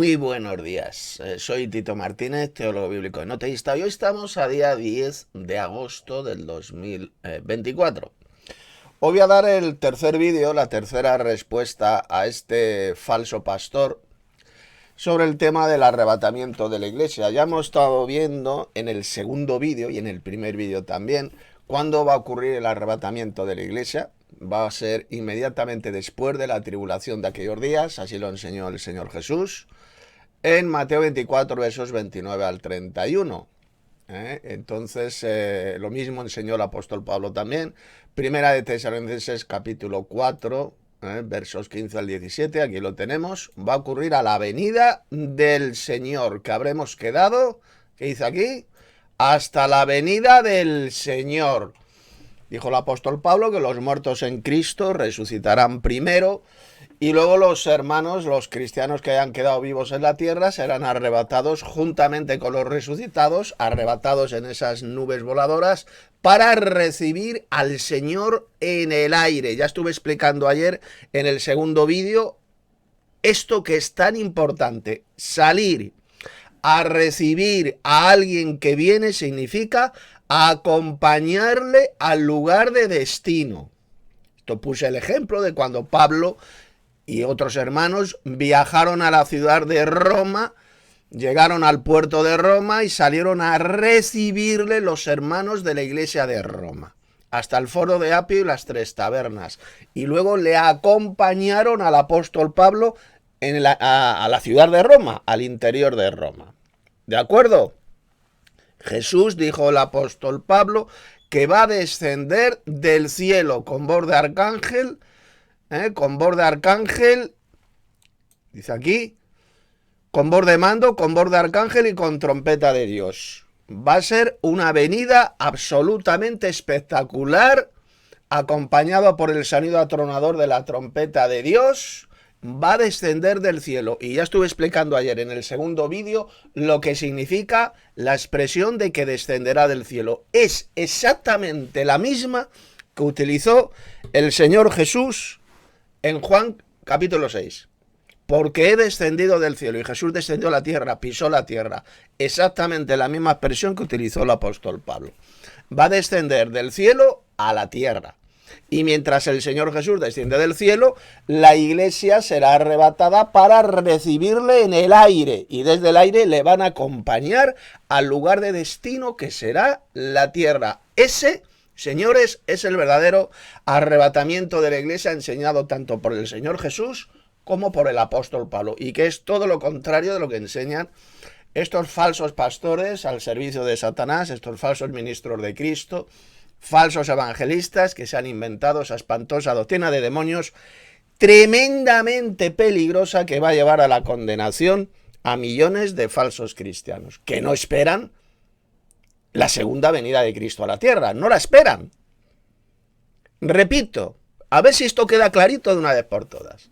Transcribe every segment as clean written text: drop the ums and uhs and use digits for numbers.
Muy buenos días, soy Tito Martínez, teólogo bíblico enoteísta, y hoy estamos a día 10 de agosto del 2024. Hoy voy a dar el tercer vídeo, la tercera respuesta a este falso pastor sobre el tema del arrebatamiento de la iglesia. Ya hemos estado viendo en el segundo vídeo y en el primer vídeo también cuándo va a ocurrir el arrebatamiento de la iglesia. Va a ser inmediatamente después de la tribulación de aquellos días, así lo enseñó el Señor Jesús en Mateo 24, versos 29 al 31. Entonces, lo mismo enseñó el apóstol Pablo también. Primera de Tesalonicenses, capítulo 4, versos 15 al 17, aquí lo tenemos. Va a ocurrir a la venida del Señor, que habremos quedado, ¿qué dice aquí? Hasta la venida del Señor. Dijo el apóstol Pablo que los muertos en Cristo resucitarán primero y luego los hermanos, los cristianos que hayan quedado vivos en la tierra, serán arrebatados juntamente con los resucitados, arrebatados en esas nubes voladoras para recibir al Señor en el aire. Ya estuve explicando ayer en el segundo vídeo esto que es tan importante. Salir a recibir a alguien que viene significa acompañarle al lugar de destino. Esto puse el ejemplo de cuando Pablo y otros hermanos viajaron a la ciudad de Roma, llegaron al puerto de Roma y salieron a recibirle los hermanos de la iglesia de Roma, hasta el foro de Apio y las 3 tabernas. Y luego le acompañaron al apóstol Pablo a la ciudad de Roma, al interior de Roma. ¿De acuerdo? Jesús, dijo el apóstol Pablo, que va a descender del cielo con voz de arcángel, dice aquí, con voz de mando, con voz de arcángel y con trompeta de Dios. Va a ser una venida absolutamente espectacular, acompañado por el sonido atronador de la trompeta de Dios. Va a descender del cielo. Y ya estuve explicando ayer en el segundo vídeo lo que significa la expresión de que descenderá del cielo. Es exactamente la misma que utilizó el Señor Jesús en Juan capítulo 6. Porque he descendido del cielo. Y Jesús descendió a la tierra, pisó la tierra. Exactamente la misma expresión que utilizó el apóstol Pablo. Va a descender del cielo a la tierra. Y mientras el Señor Jesús desciende del cielo, la iglesia será arrebatada para recibirle en el aire. Y desde el aire le van a acompañar al lugar de destino que será la tierra. Ese, señores, es el verdadero arrebatamiento de la iglesia enseñado tanto por el Señor Jesús como por el apóstol Pablo. Y que es todo lo contrario de lo que enseñan estos falsos pastores al servicio de Satanás, estos falsos ministros de Cristo, falsos evangelistas que se han inventado esa espantosa doctrina de demonios tremendamente peligrosa que va a llevar a la condenación a millones de falsos cristianos que no esperan la segunda venida de Cristo a la tierra, no la esperan. Repito, a ver si esto queda clarito de una vez por todas.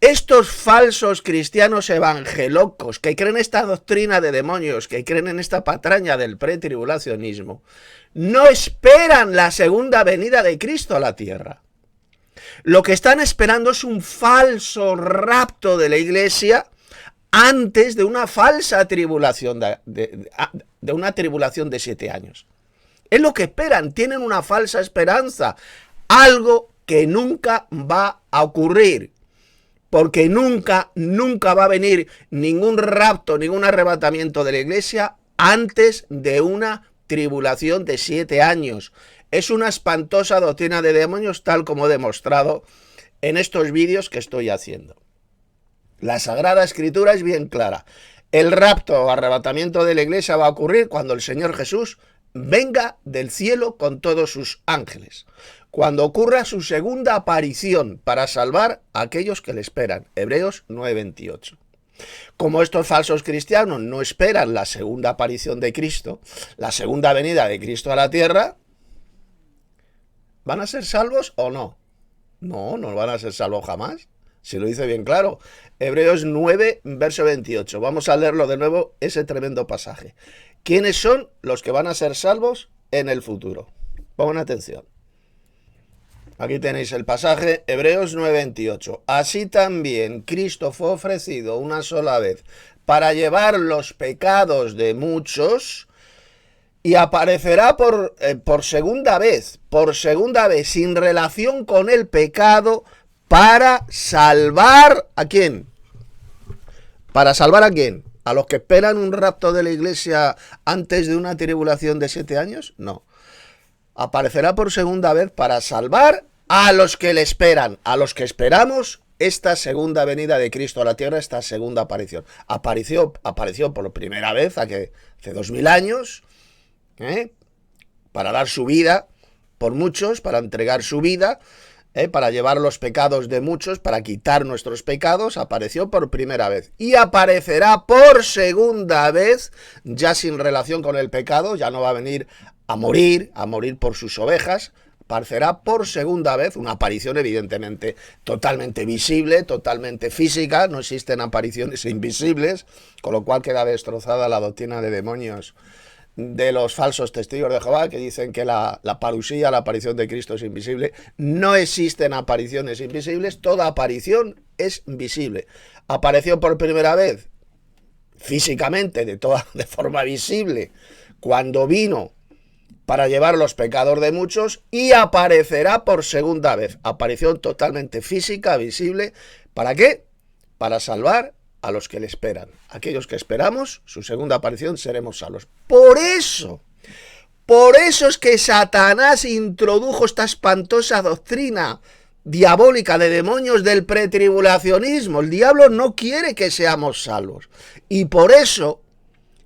Estos falsos cristianos evangelocos que creen esta doctrina de demonios, que creen en esta patraña del pretribulacionismo, no esperan la segunda venida de Cristo a la tierra. Lo que están esperando es un falso rapto de la iglesia antes de una falsa tribulación, de una tribulación de 7 años. Es lo que esperan, tienen una falsa esperanza, algo que nunca va a ocurrir. Porque nunca va a venir ningún rapto, ningún arrebatamiento de la iglesia antes de una tribulación de 7 años. Es una espantosa doctrina de demonios, tal como he demostrado en estos vídeos que estoy haciendo. La Sagrada Escritura es bien clara. El rapto o arrebatamiento de la iglesia va a ocurrir cuando el Señor Jesús venga del cielo con todos sus ángeles, cuando ocurra su segunda aparición para salvar a aquellos que le esperan. Hebreos 9:28. Como estos falsos cristianos no esperan la segunda aparición de Cristo, la segunda venida de Cristo a la tierra, ¿van a ser salvos o no? No, no van a ser salvos jamás. Si lo dice bien claro. Hebreos 9, verso 28. Vamos a leerlo de nuevo, ese tremendo pasaje. ¿Quiénes son los que van a ser salvos en el futuro? Pongan atención. Aquí tenéis el pasaje, Hebreos 9:28. Así también Cristo fue ofrecido una sola vez para llevar los pecados de muchos y aparecerá por segunda vez, sin relación con el pecado, para salvar ¿a quién? ¿Para salvar a quién? ¿A los que esperan un rapto de la iglesia antes de una tribulación de 7 años? No. Aparecerá por segunda vez para salvar a los que le esperan, a los que esperamos esta segunda venida de Cristo a la tierra, esta segunda aparición. Apareció por primera vez hace 2000 años, para dar su vida por muchos, para entregar su vida, para llevar los pecados de muchos, para quitar nuestros pecados. Apareció por primera vez y aparecerá por segunda vez, ya sin relación con el pecado. Ya no va a venir a morir por sus ovejas. Aparecerá por segunda vez, una aparición evidentemente totalmente visible, totalmente física. No existen apariciones invisibles, con lo cual queda destrozada la doctrina de demonios de los falsos testigos de Jehová, que dicen que la parusía, la aparición de Cristo, es invisible. No existen apariciones invisibles, toda aparición es visible. Apareció por primera vez físicamente, de forma visible, cuando vino para llevar los pecados de muchos, y aparecerá por segunda vez, aparición totalmente física, visible. ¿Para qué? Para salvar a los que le esperan. Aquellos que esperamos su segunda aparición seremos salvos. Por eso es que Satanás introdujo esta espantosa doctrina diabólica de demonios del pretribulacionismo. El diablo no quiere que seamos salvos. Y por eso,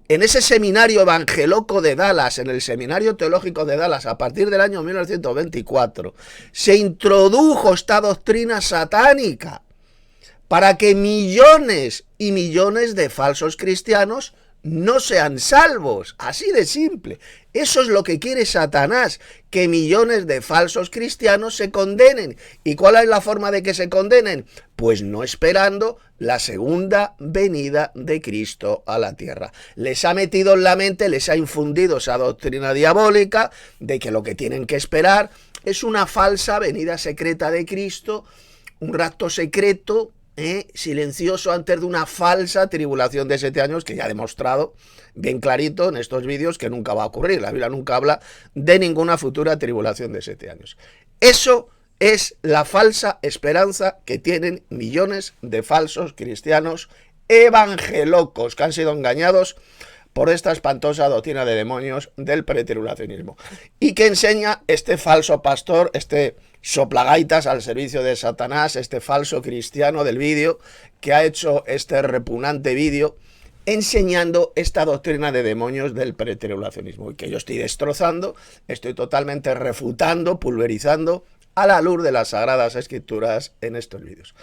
en ese seminario evangeloco de Dallas, en el seminario teológico de Dallas, a partir del año 1924, se introdujo esta doctrina satánica para que millones y millones de falsos cristianos no sean salvos. Así de simple. Eso es lo que quiere Satanás, que millones de falsos cristianos se condenen. ¿Y cuál es la forma de que se condenen? Pues no esperando la segunda venida de Cristo a la tierra. Les ha metido en la mente, les ha infundido esa doctrina diabólica de que lo que tienen que esperar es una falsa venida secreta de Cristo, un rapto secreto, silencioso, antes de una falsa tribulación de 7 años, que ya ha demostrado bien clarito en estos vídeos que nunca va a ocurrir. La Biblia nunca habla de ninguna futura tribulación de 7 años. Eso es la falsa esperanza que tienen millones de falsos cristianos evangelocos que han sido engañados por esta espantosa doctrina de demonios del pretribulacionismo, y que enseña este falso pastor, este soplagaitas al servicio de Satanás, este falso cristiano del vídeo, que ha hecho este repugnante vídeo enseñando esta doctrina de demonios del pretribulacionismo, y que yo estoy destrozando, estoy totalmente refutando, pulverizando a la luz de las Sagradas Escrituras en estos vídeos.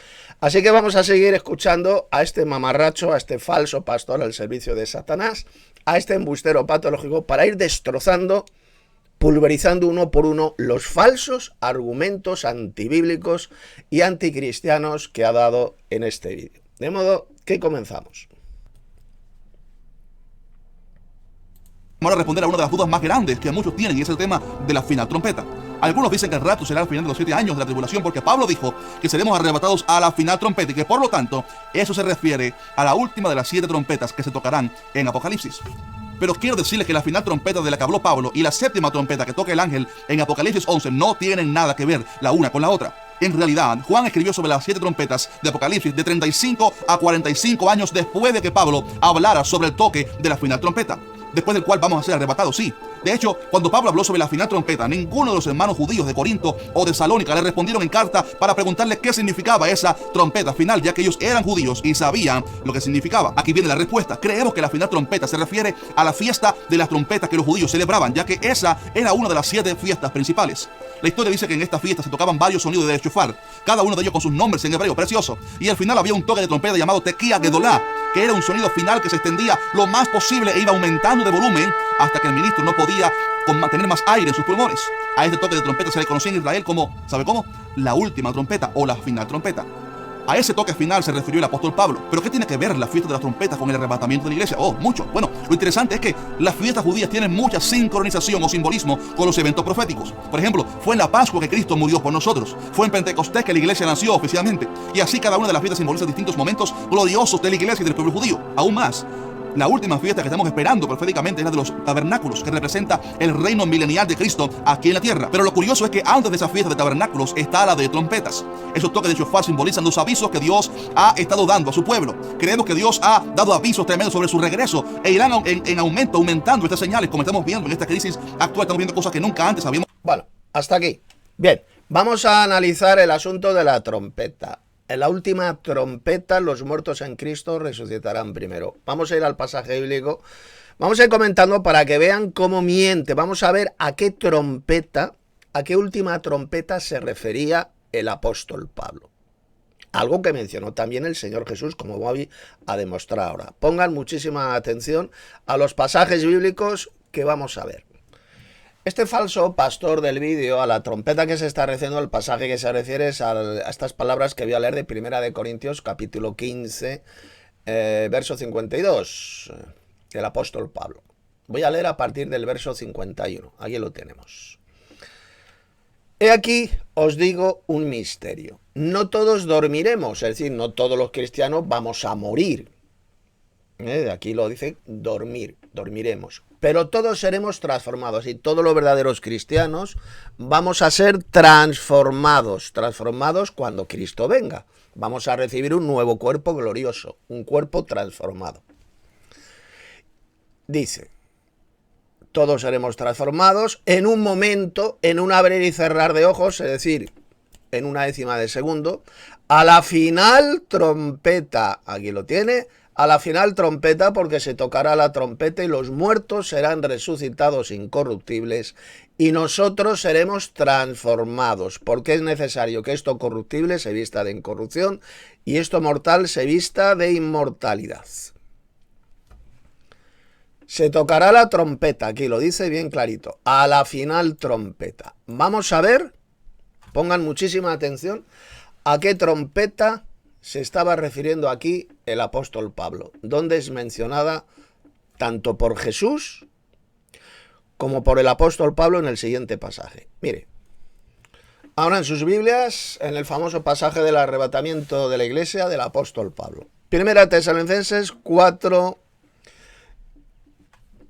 Así que vamos a seguir escuchando a este mamarracho, a este falso pastor al servicio de Satanás, a este embustero patológico, para ir destrozando, pulverizando uno por uno los falsos argumentos antibíblicos y anticristianos que ha dado en este vídeo. De modo que comenzamos. Vamos a responder a una de las dudas más grandes que muchos tienen, y es el tema de la final trompeta. Algunos dicen que el rapto será al final de los 7 años de la tribulación, porque Pablo dijo que seremos arrebatados a la final trompeta, y que por lo tanto eso se refiere a la última de las 7 trompetas que se tocarán en Apocalipsis. Pero quiero decirles que la final trompeta de la que habló Pablo y la séptima trompeta que toca el ángel en Apocalipsis 11 no tienen nada que ver la una con la otra. En realidad, Juan escribió sobre las 7 trompetas de Apocalipsis de 35 a 45 años después de que Pablo hablara sobre el toque de la final trompeta, después del cual vamos a ser arrebatados, sí. De hecho, cuando Pablo habló sobre la final trompeta, ninguno de los hermanos judíos de Corinto o de Salónica le respondieron en carta para preguntarle qué significaba esa trompeta final, ya que ellos eran judíos y sabían lo que significaba. Aquí viene la respuesta. Creemos que la final trompeta se refiere a la fiesta de las trompetas que los judíos celebraban, ya que esa era una de las 7 fiestas principales. La historia dice que en esta fiesta se tocaban varios sonidos de shofar, cada uno de ellos con sus nombres en hebreo, precioso. Y al final había un toque de trompeta llamado Tequía Gedolá, que era un sonido final que se extendía lo más posible e iba aumentando de volumen hasta que el ministro no podía mantener más aire en sus pulmones. A este toque de trompeta se le conocía en Israel como, ¿sabe cómo? La última trompeta o la final trompeta. A ese toque final se refirió el apóstol Pablo. ¿Pero qué tiene que ver la fiesta de las trompetas con el arrebatamiento de la iglesia? Oh, mucho. Bueno, lo interesante es que las fiestas judías tienen mucha sincronización o simbolismo con los eventos proféticos. Por ejemplo, fue en la Pascua que Cristo murió por nosotros. Fue en Pentecostés que la iglesia nació oficialmente. Y así cada una de las fiestas simboliza distintos momentos gloriosos de la iglesia y del pueblo judío. Aún más, la última fiesta que estamos esperando proféticamente es la de los tabernáculos, que representa el reino milenial de Cristo aquí en la tierra. Pero lo curioso es que antes de esa fiesta de tabernáculos está la de trompetas. Esos toques de shofar simbolizan los avisos que Dios ha estado dando a su pueblo. Creemos que Dios ha dado avisos tremendos sobre su regreso e irán aumentando estas señales, como estamos viendo en esta crisis actual. Estamos viendo cosas que nunca antes habíamos. Bueno, hasta aquí. Bien, vamos a analizar el asunto de la trompeta. En la última trompeta, los muertos en Cristo resucitarán primero. Vamos a ir al pasaje bíblico. Vamos a ir comentando para que vean cómo miente. Vamos a ver a qué trompeta, a qué última trompeta se refería el apóstol Pablo. Algo que mencionó también el Señor Jesús, como voy a demostrar ahora. Pongan muchísima atención a los pasajes bíblicos que vamos a ver. Este falso pastor del vídeo, a la trompeta que se está refiriendo, el pasaje que se refiere es a estas palabras que voy a leer de 1 de Corintios, capítulo 15, verso 52, del apóstol Pablo. Voy a leer a partir del verso 51, aquí lo tenemos. He aquí, os digo un misterio. No todos dormiremos, es decir, no todos los cristianos vamos a morir. De aquí lo dice dormiremos. Pero todos seremos transformados y todos los verdaderos cristianos vamos a ser transformados cuando Cristo venga. Vamos a recibir un nuevo cuerpo glorioso, un cuerpo transformado. Dice, todos seremos transformados en un momento, en un abrir y cerrar de ojos, es decir, en una décima de segundo, a la final trompeta, aquí lo tiene, a la final trompeta, porque se tocará la trompeta y los muertos serán resucitados incorruptibles y nosotros seremos transformados, porque es necesario que esto corruptible se vista de incorrupción y esto mortal se vista de inmortalidad. Se tocará la trompeta, aquí lo dice bien clarito, a la final trompeta. Vamos a ver, pongan muchísima atención, a qué trompeta se estaba refiriendo aquí el apóstol Pablo, donde es mencionada tanto por Jesús como por el apóstol Pablo en el siguiente pasaje. Mire, ahora en sus Biblias, en el famoso pasaje del arrebatamiento de la iglesia del apóstol Pablo. 1 Tesalonicenses 4,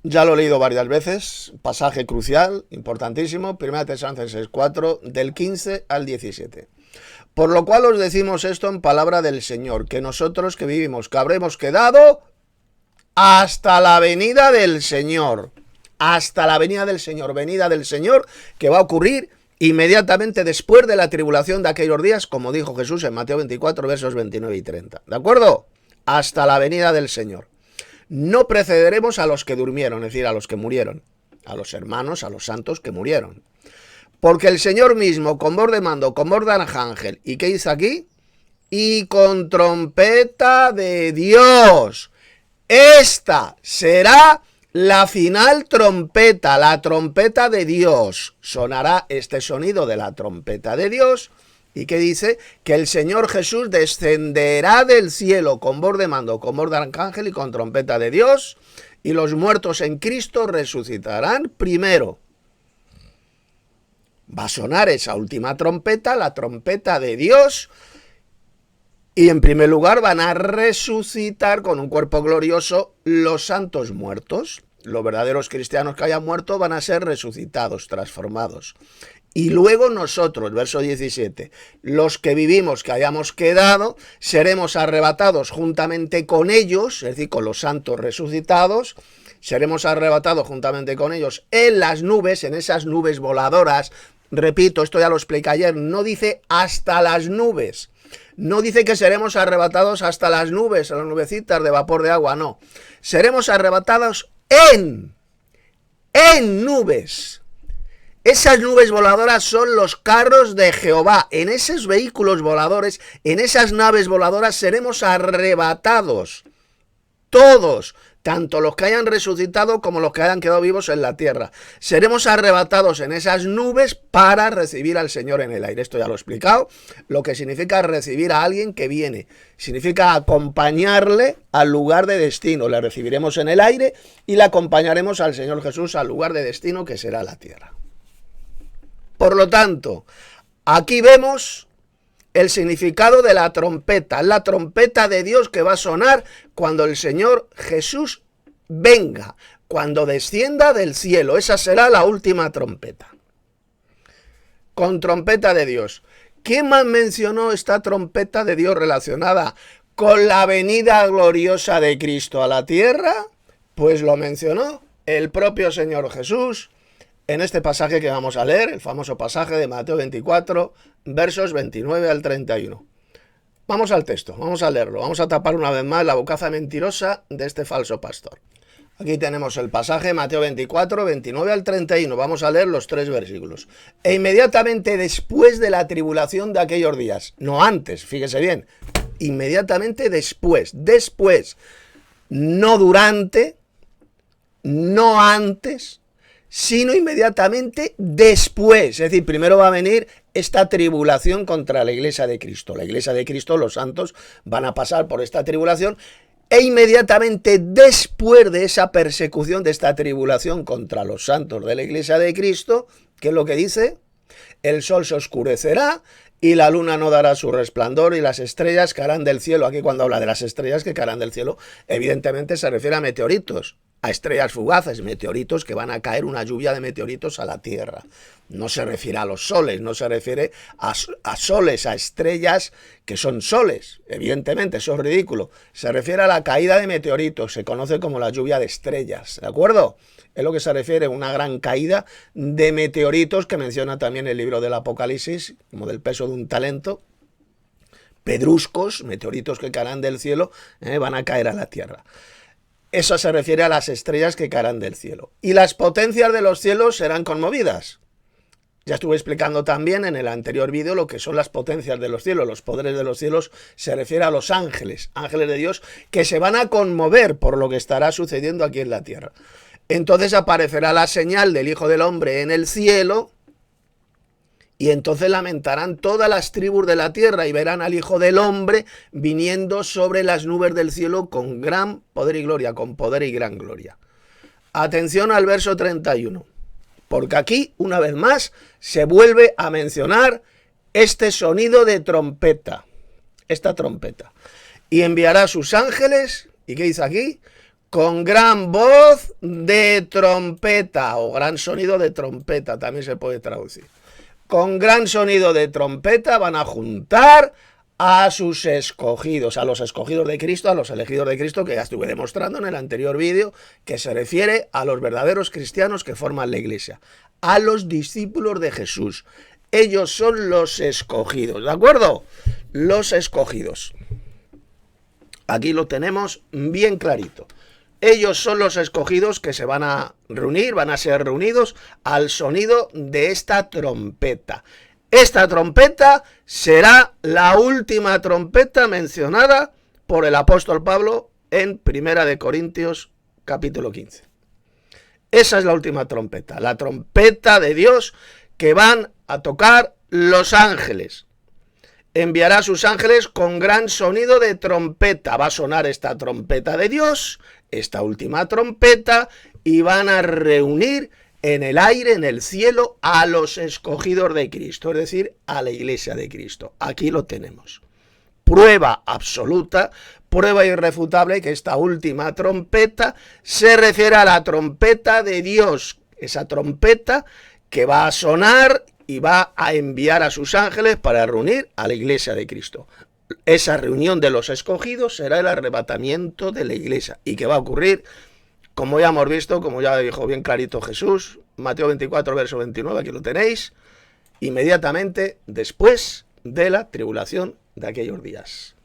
ya lo he leído varias veces, pasaje crucial, importantísimo, 1 Tesalonicenses 4, del 15 al 17. Por lo cual os decimos esto en palabra del Señor, que nosotros que vivimos, que habremos quedado hasta la venida del Señor. Hasta la venida del Señor, que va a ocurrir inmediatamente después de la tribulación de aquellos días, como dijo Jesús en Mateo 24, versos 29 y 30. ¿De acuerdo? Hasta la venida del Señor. No precederemos a los que durmieron, es decir, a los que murieron, a los hermanos, a los santos que murieron. Porque el Señor mismo, con voz de mando, con voz de arcángel, ¿y qué dice aquí? Y con trompeta de Dios. Esta será la final trompeta, la trompeta de Dios. Sonará este sonido de la trompeta de Dios. ¿Y qué dice? Que el Señor Jesús descenderá del cielo con voz de mando, con voz de arcángel y con trompeta de Dios. Y los muertos en Cristo resucitarán primero. Va a sonar esa última trompeta, la trompeta de Dios, y en primer lugar van a resucitar con un cuerpo glorioso los santos muertos. Los verdaderos cristianos que hayan muerto van a ser resucitados, transformados. Y luego nosotros, verso 17, los que vivimos, que hayamos quedado, seremos arrebatados juntamente con ellos, es decir, con los santos resucitados, seremos arrebatados juntamente con ellos en las nubes, en esas nubes voladoras. Repito, esto ya lo expliqué ayer, no dice hasta las nubes, no dice que seremos arrebatados hasta las nubes, a las nubecitas de vapor de agua, no. Seremos arrebatados en nubes. Esas nubes voladoras son los carros de Jehová. En esos vehículos voladores, en esas naves voladoras seremos arrebatados. Todos tanto los que hayan resucitado como los que hayan quedado vivos en la tierra. Seremos arrebatados en esas nubes para recibir al Señor en el aire. Esto ya lo he explicado, lo que significa recibir a alguien que viene. Significa acompañarle al lugar de destino. Le recibiremos en el aire y le acompañaremos al Señor Jesús al lugar de destino, que será la tierra. Por lo tanto, aquí vemos el significado de la trompeta de Dios que va a sonar cuando el Señor Jesús venga, cuando descienda del cielo. Esa será la última trompeta. Con trompeta de Dios. ¿Quién más mencionó esta trompeta de Dios relacionada con la venida gloriosa de Cristo a la tierra? Pues lo mencionó el propio Señor Jesús en este pasaje que vamos a leer, el famoso pasaje de Mateo 24, versos 29 al 31. Vamos al texto, vamos a leerlo, vamos a tapar una vez más la bocaza mentirosa de este falso pastor. Aquí tenemos el pasaje, Mateo 24, 29 al 31, vamos a leer los 3 versículos. E inmediatamente después de la tribulación de aquellos días, no antes, fíjese bien, inmediatamente después, no durante, no antes, sino inmediatamente después. Es decir, primero va a venir esta tribulación contra la iglesia de Cristo. La iglesia de Cristo, los santos, van a pasar por esta tribulación e inmediatamente después de esa persecución, de esta tribulación contra los santos de la iglesia de Cristo, ¿qué es lo que dice? El sol se oscurecerá y la luna no dará su resplandor y las estrellas caerán del cielo. Aquí cuando habla de las estrellas que caerán del cielo, evidentemente se refiere a meteoritos, a estrellas fugaces, meteoritos que van a caer, una lluvia de meteoritos a la tierra. No se refiere a los soles, no se refiere a soles, a estrellas que son soles. Evidentemente, eso es ridículo. Se refiere a la caída de meteoritos, se conoce como la lluvia de estrellas, ¿de acuerdo? Es lo que se refiere a una gran caída de meteoritos que menciona también el libro del Apocalipsis, como del peso de un talento. Pedruscos, meteoritos que caerán del cielo, van a caer a la tierra. Eso se refiere a las estrellas que caerán del cielo. Y las potencias de los cielos serán conmovidas. Ya estuve explicando también en el anterior vídeo lo que son las potencias de los cielos. Los poderes de los cielos se refiere a los ángeles, ángeles de Dios, que se van a conmover por lo que estará sucediendo aquí en la tierra. Entonces aparecerá la señal del Hijo del Hombre en el cielo, y entonces lamentarán todas las tribus de la tierra y verán al Hijo del Hombre viniendo sobre las nubes del cielo con gran poder y gloria, con poder y gran gloria. Atención al verso 31, porque aquí, una vez más, se vuelve a mencionar este sonido de trompeta, esta trompeta. Y enviará a sus ángeles, ¿y qué dice aquí? Con gran voz de trompeta, o gran sonido de trompeta, también se puede traducir. Con gran sonido de trompeta van a juntar a sus escogidos, a los escogidos de Cristo, a los elegidos de Cristo, que ya estuve demostrando en el anterior vídeo, que se refiere a los verdaderos cristianos que forman la iglesia, a los discípulos de Jesús. Ellos son los escogidos, ¿de acuerdo? Los escogidos. Aquí lo tenemos bien clarito. Ellos son los escogidos que se van a reunir, van a ser reunidos al sonido de esta trompeta. Esta trompeta será la última trompeta mencionada por el apóstol Pablo en 1 Corintios capítulo 15. Esa es la última trompeta, la trompeta de Dios que van a tocar los ángeles. Enviará a sus ángeles con gran sonido de trompeta. Va a sonar esta trompeta de Dios, esta última trompeta, y van a reunir en el aire, en el cielo, a los escogidos de Cristo, es decir, a la iglesia de Cristo. Aquí lo tenemos. Prueba absoluta, prueba irrefutable que esta última trompeta se refiere a la trompeta de Dios, esa trompeta que va a sonar y va a enviar a sus ángeles para reunir a la iglesia de Cristo. Esa reunión de los escogidos será el arrebatamiento de la iglesia. ¿Y qué va a ocurrir? Como ya hemos visto, como ya dijo bien clarito Jesús, Mateo 24, verso 29, aquí lo tenéis, inmediatamente después de la tribulación de aquellos días.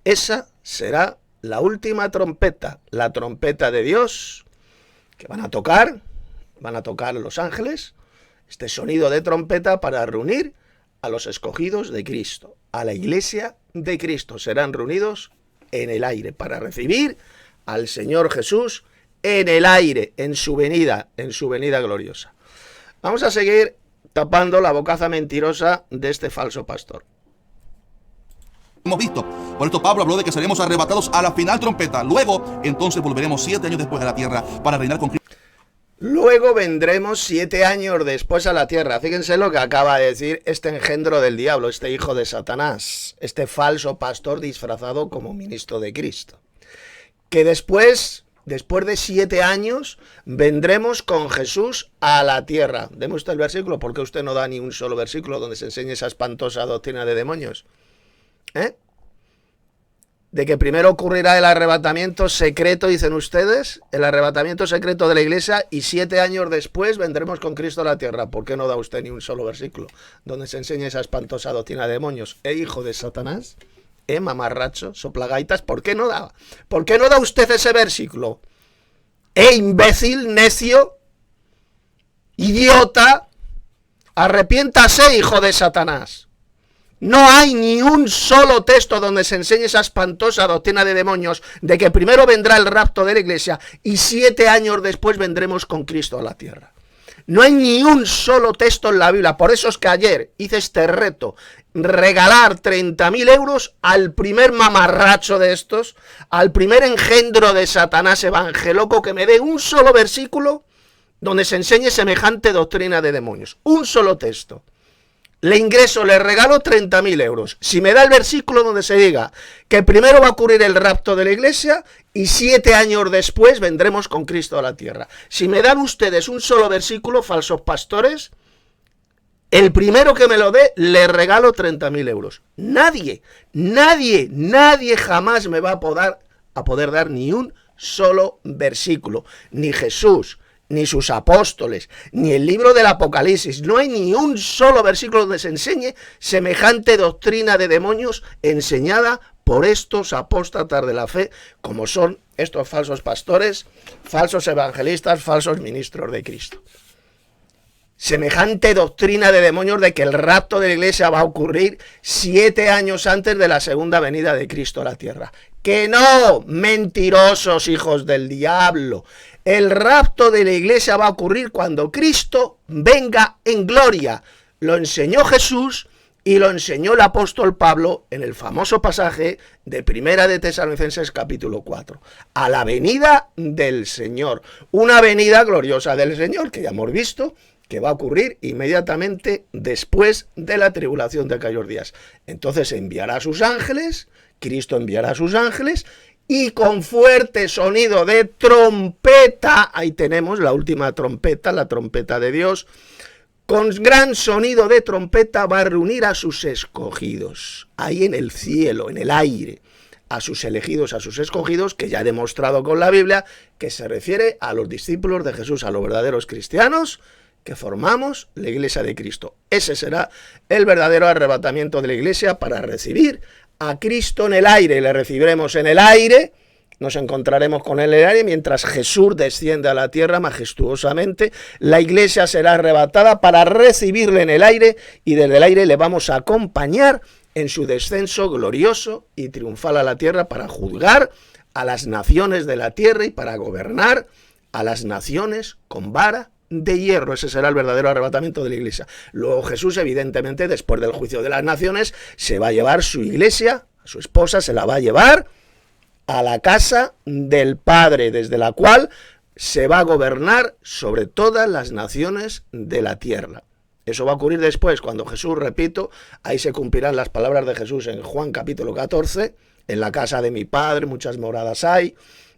Esa será la última trompeta, la trompeta de Dios, que van a tocar los ángeles, este sonido de trompeta para reunir a los escogidos de Cristo, a la iglesia de Cristo. Serán reunidos en el aire para recibir al Señor Jesús en el aire, en su venida gloriosa. Vamos a seguir tapando la bocaza mentirosa de este falso pastor. Hemos visto. Por esto Pablo habló de que seremos arrebatados a la final trompeta. Luego, entonces volveremos 7 años después a la tierra para reinar con Cristo. Luego vendremos 7 años después a la tierra. Fíjense lo que acaba de decir este engendro del diablo, este hijo de Satanás, este falso pastor disfrazado como ministro de Cristo. Que después de 7 años, vendremos con Jesús a la tierra. Deme usted el versículo, porque usted no da ni un solo versículo donde se enseñe esa espantosa doctrina de demonios. De que primero ocurrirá el arrebatamiento secreto, dicen ustedes, el arrebatamiento secreto de la iglesia, y 7 años después vendremos con Cristo a la tierra. ¿Por qué no da usted ni un solo versículo donde se enseñe esa espantosa doctrina de demonios? Hijo de Satanás, mamarracho, soplagaitas, ¿por qué no da? ¿Por qué no da usted ese versículo? Imbécil, necio, idiota, arrepiéntase, hijo de Satanás. No hay ni un solo texto donde se enseñe esa espantosa doctrina de demonios de que primero vendrá el rapto de la iglesia y 7 años después vendremos con Cristo a la tierra. No hay ni un solo texto en la Biblia. Por eso es que ayer hice este reto, regalar 30.000 euros al primer mamarracho de estos, al primer engendro de Satanás evangeloco que me dé un solo versículo donde se enseñe semejante doctrina de demonios. Un solo texto. Le ingreso, le regalo 30.000 euros. Si me da el versículo donde se diga que primero va a ocurrir el rapto de la iglesia y 7 años después vendremos con Cristo a la tierra. Si me dan ustedes un solo versículo, falsos pastores, el primero que me lo dé, le regalo 30.000 euros. Nadie jamás me va a poder dar ni un solo versículo. Ni Jesús, ni sus apóstoles, ni el libro del Apocalipsis. No hay ni un solo versículo donde se enseñe semejante doctrina de demonios enseñada por estos apóstatas de la fe, como son estos falsos pastores, falsos evangelistas, falsos ministros de Cristo. Semejante doctrina de demonios de que el rapto de la iglesia va a ocurrir 7 años antes de la segunda venida de Cristo a la tierra. ¡Que no! Mentirosos, hijos del diablo. El rapto de la iglesia va a ocurrir cuando Cristo venga en gloria. Lo enseñó Jesús y lo enseñó el apóstol Pablo en el famoso pasaje de Primera de Tesalonicenses capítulo 4. A la venida del Señor. Una venida gloriosa del Señor que ya hemos visto que va a ocurrir inmediatamente después de la tribulación de aquellos días. Entonces enviará a sus ángeles, Cristo enviará a sus ángeles, y con fuerte sonido de trompeta, ahí tenemos la última trompeta, la trompeta de Dios, con gran sonido de trompeta va a reunir a sus escogidos, ahí en el cielo, en el aire, a sus elegidos, a sus escogidos, que ya he demostrado con la Biblia, que se refiere a los discípulos de Jesús, a los verdaderos cristianos, que formamos la iglesia de Cristo. Ese será el verdadero arrebatamiento de la iglesia para recibir a Cristo en el aire. Le recibiremos en el aire, nos encontraremos con él en el aire, mientras Jesús desciende a la tierra majestuosamente. La iglesia será arrebatada para recibirle en el aire y desde el aire le vamos a acompañar en su descenso glorioso y triunfal a la tierra para juzgar a las naciones de la tierra y para gobernar a las naciones con vara de hierro. Ese será el verdadero arrebatamiento de la iglesia. Luego Jesús, evidentemente, después del juicio de las naciones, se va a llevar su iglesia, a su esposa, se la va a llevar a la casa del Padre, desde la cual se va a gobernar sobre todas las naciones de la tierra. Eso va a ocurrir después, cuando Jesús, repito, ahí se cumplirán las palabras de Jesús en Juan capítulo 14, en la casa de mi Padre muchas moradas hay,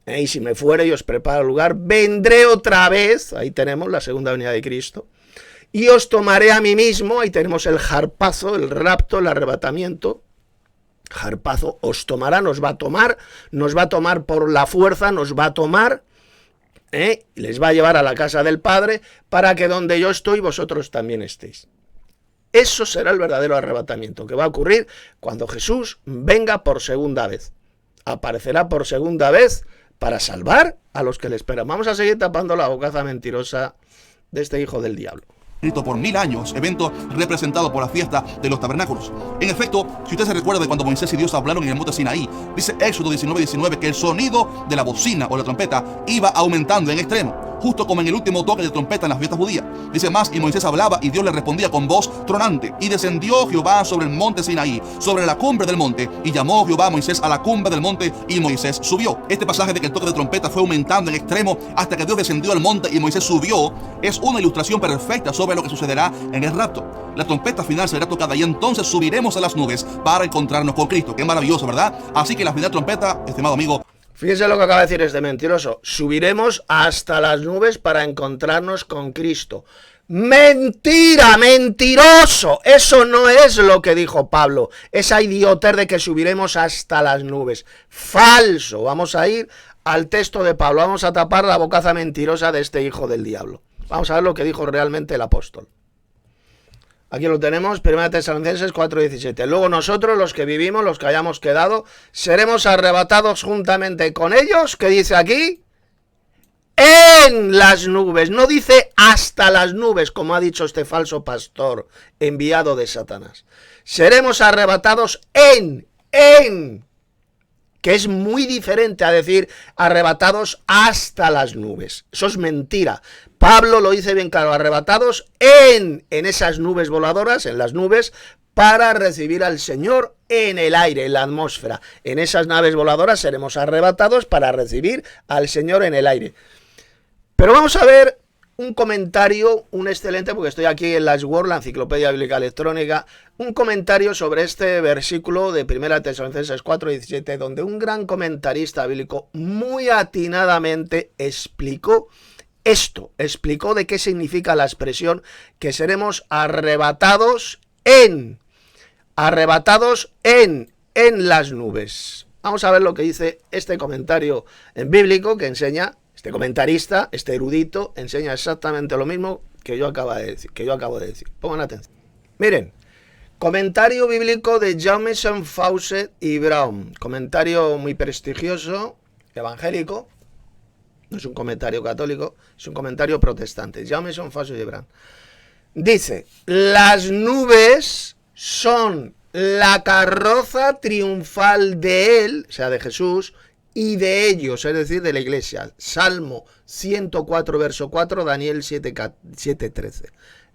y si me fuere y os preparo lugar, vendré otra vez, ahí tenemos la segunda venida de Cristo, y os tomaré a mí mismo, ahí tenemos el harpazo, el rapto, el arrebatamiento, harpazo, os tomará, nos va a tomar por la fuerza, nos va a tomar, les va a llevar a la casa del Padre, para que donde yo estoy, vosotros también estéis. Eso será el verdadero arrebatamiento, que va a ocurrir cuando Jesús venga por segunda vez. Aparecerá por segunda vez para salvar a los que le esperan. Vamos a seguir tapando la bocaza mentirosa de este hijo del diablo. Cristo por 1000 años, evento representado por la fiesta de los tabernáculos. En efecto, si usted se recuerda de cuando Moisés y Dios hablaron en el monte Sinaí, dice Éxodo 19:19 que el sonido de la bocina o la trompeta iba aumentando en extremo, justo como en el último toque de trompeta en las fiestas judías. Dice más, y Moisés hablaba y Dios le respondía con voz tronante. Y descendió Jehová sobre el monte Sinaí, sobre la cumbre del monte, y llamó Jehová a Moisés a la cumbre del monte, y Moisés subió. Este pasaje de que el toque de trompeta fue aumentando en extremo hasta que Dios descendió al monte y Moisés subió, es una ilustración perfecta sobre lo que sucederá en el rapto. La trompeta final será tocada y entonces subiremos a las nubes para encontrarnos con Cristo. Qué maravilloso, ¿verdad? Así que la final trompeta, estimado amigo, fíjense lo que acaba de decir este mentiroso. Subiremos hasta las nubes para encontrarnos con Cristo. ¡Mentira! ¡Mentiroso! Eso no es lo que dijo Pablo. Esa idiotez de que subiremos hasta las nubes. ¡Falso! Vamos a ir al texto de Pablo. Vamos a tapar la bocaza mentirosa de este hijo del diablo. Vamos a ver lo que dijo realmente el apóstol. Aquí lo tenemos, 1 Tesalonicenses 4:17. Luego nosotros, los que vivimos, los que hayamos quedado, seremos arrebatados juntamente con ellos, ¿qué dice aquí? En las nubes. No dice hasta las nubes, como ha dicho este falso pastor enviado de Satanás. Seremos arrebatados en, que es muy diferente a decir arrebatados hasta las nubes. Eso es mentira. Pablo lo dice bien claro, arrebatados en esas nubes voladoras, en las nubes, para recibir al Señor en el aire, en la atmósfera. En esas naves voladoras seremos arrebatados para recibir al Señor en el aire. Pero vamos a ver un comentario, un excelente, porque estoy aquí en Last Word, la enciclopedia bíblica electrónica, un comentario sobre este versículo de 1 Tesalonicenses 4:17, donde un gran comentarista bíblico muy atinadamente explicó esto, explicó de qué significa la expresión que seremos arrebatados en las nubes. Vamos a ver lo que dice este comentario en bíblico que enseña, este comentarista, este erudito, enseña exactamente lo mismo que yo acabo de decir. Pongan atención. Miren, comentario bíblico de Jamieson, Fawcett y Brown. Comentario muy prestigioso, evangélico. No es un comentario católico, es un comentario protestante. Jamieson, Fawcett y Brown. Dice, las nubes son la carroza triunfal de él, o sea, de Jesús, y de ellos, es decir, de la iglesia. Salmo 104, verso 4, Daniel 7:13.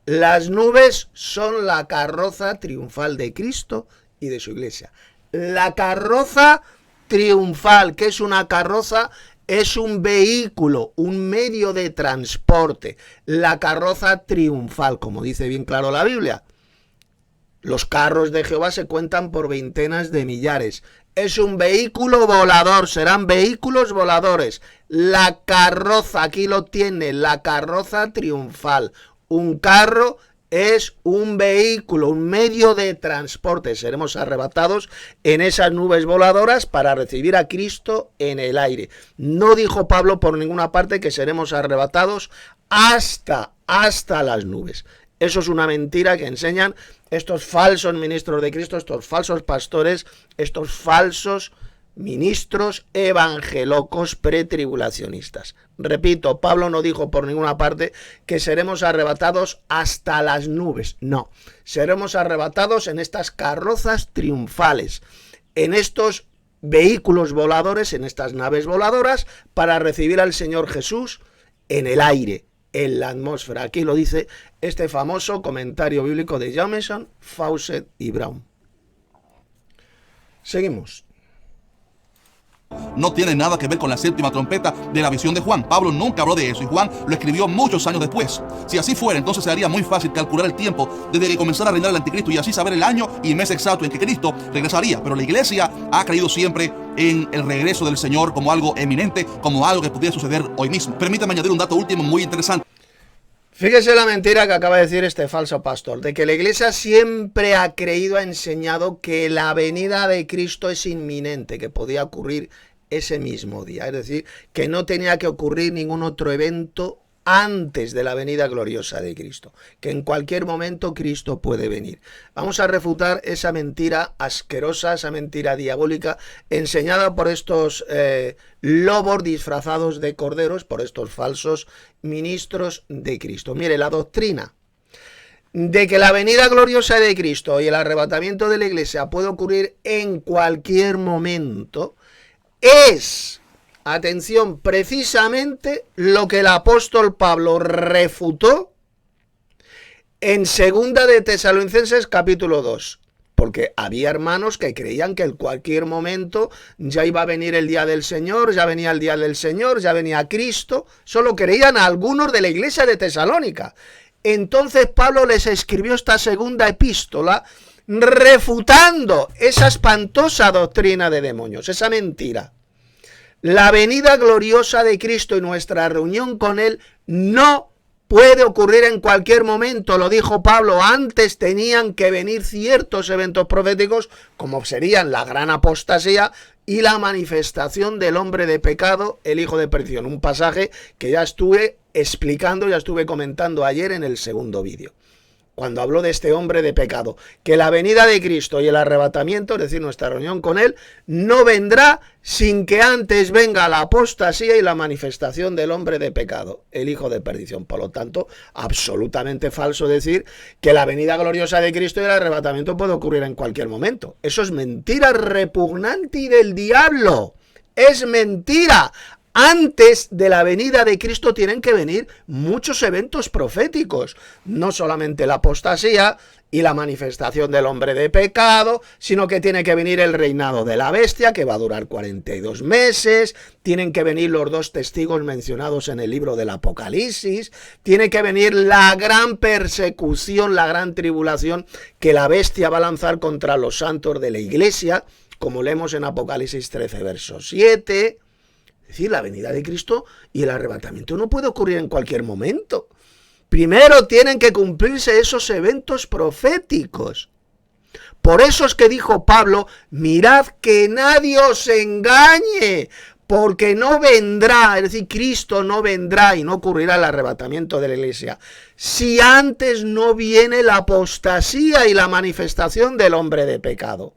Las nubes son la carroza triunfal de Cristo y de su iglesia. La carroza triunfal, ¿qué es una carroza? Es un vehículo, un medio de transporte. La carroza triunfal, como dice bien claro la Biblia. Los carros de Jehová se cuentan por veintenas de millares. Es un vehículo volador, serán vehículos voladores. La carroza, aquí lo tiene, la carroza triunfal. Un carro es un vehículo, un medio de transporte. Seremos arrebatados en esas nubes voladoras para recibir a Cristo en el aire. No dijo Pablo por ninguna parte que seremos arrebatados hasta las nubes. Eso es una mentira que enseñan estos falsos ministros de Cristo, estos falsos pastores, estos falsos ministros evangelocos pretribulacionistas. Repito, Pablo no dijo por ninguna parte que seremos arrebatados hasta las nubes. No, seremos arrebatados en estas carrozas triunfales, en estos vehículos voladores, en estas naves voladoras, para recibir al Señor Jesús en el aire, en la atmósfera. Aquí lo dice este famoso comentario bíblico de Jamieson, Fawcett y Brown. Seguimos. No tiene nada que ver con la séptima trompeta de la visión de Juan. Pablo nunca habló de eso y Juan lo escribió muchos años después. Si así fuera, entonces sería muy fácil calcular el tiempo desde que comenzara a reinar el anticristo y así saber el año y mes exacto en que Cristo regresaría. Pero la iglesia ha creído siempre en el regreso del Señor como algo eminente, como algo que pudiera suceder hoy mismo. Permítame añadir un dato último muy interesante. Fíjese la mentira que acaba de decir este falso pastor, de que la iglesia siempre ha creído, ha enseñado que la venida de Cristo es inminente, que podía ocurrir ese mismo día. Es decir, que no tenía que ocurrir ningún otro evento antes de la venida gloriosa de Cristo, que en cualquier momento Cristo puede venir. Vamos a refutar esa mentira asquerosa, esa mentira diabólica, enseñada por estos lobos disfrazados de corderos, por estos falsos ministros de Cristo. Mire, la doctrina de que la venida gloriosa de Cristo y el arrebatamiento de la iglesia puede ocurrir en cualquier momento, es, atención, precisamente lo que el apóstol Pablo refutó en 2 de Tesalonicenses capítulo 2. Porque había hermanos que creían que en cualquier momento ya iba a venir el día del Señor, ya venía el día del Señor, ya venía Cristo. Solo creían algunos de la iglesia de Tesalónica. Entonces Pablo les escribió esta segunda epístola refutando esa espantosa doctrina de demonios, esa mentira. La venida gloriosa de Cristo y nuestra reunión con Él no puede ocurrir en cualquier momento, lo dijo Pablo. Antes tenían que venir ciertos eventos proféticos, como serían la gran apostasía y la manifestación del hombre de pecado, el hijo de perdición. Un pasaje que ya estuve explicando, ya estuve comentando ayer en el segundo vídeo, cuando habló de este hombre de pecado, que la venida de Cristo y el arrebatamiento, es decir, nuestra reunión con Él, no vendrá sin que antes venga la apostasía y la manifestación del hombre de pecado, el hijo de perdición. Por lo tanto, absolutamente falso decir que la venida gloriosa de Cristo y el arrebatamiento puede ocurrir en cualquier momento. Eso es mentira repugnante y del diablo. Es mentira. Antes de la venida de Cristo tienen que venir muchos eventos proféticos, no solamente la apostasía y la manifestación del hombre de pecado, sino que tiene que venir el reinado de la bestia, que va a durar 42 meses, tienen que venir los dos testigos mencionados en el libro del Apocalipsis, tiene que venir la gran persecución, la gran tribulación que la bestia va a lanzar contra los santos de la iglesia, como leemos en Apocalipsis 13, verso 7, Es decir, la venida de Cristo y el arrebatamiento no puede ocurrir en cualquier momento. Primero tienen que cumplirse esos eventos proféticos. Por eso es que dijo Pablo, mirad que nadie os engañe, porque no vendrá, es decir, Cristo no vendrá y no ocurrirá el arrebatamiento de la iglesia, si antes no viene la apostasía y la manifestación del hombre de pecado.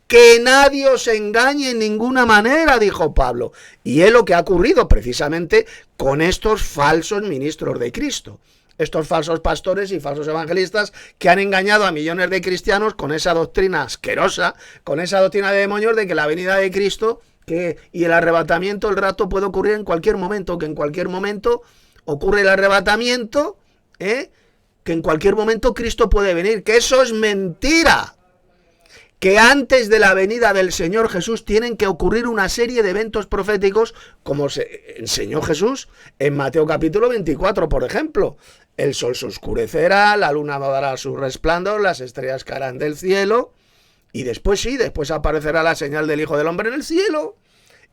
Que nadie os engañe en ninguna manera, dijo Pablo. Y es lo que ha ocurrido precisamente con estos falsos ministros de Cristo. Estos falsos pastores y falsos evangelistas que han engañado a millones de cristianos con esa doctrina asquerosa, con esa doctrina de demonios de que la venida de Cristo y el arrebatamiento, el rapto puede ocurrir en cualquier momento, que en cualquier momento ocurre el arrebatamiento, que en cualquier momento Cristo puede venir, que eso es mentira. Que antes de la venida del Señor Jesús tienen que ocurrir una serie de eventos proféticos, como se enseñó Jesús en Mateo capítulo 24, por ejemplo. El sol se oscurecerá, la luna no dará su resplandor, las estrellas caerán del cielo, y después después aparecerá la señal del Hijo del Hombre en el cielo,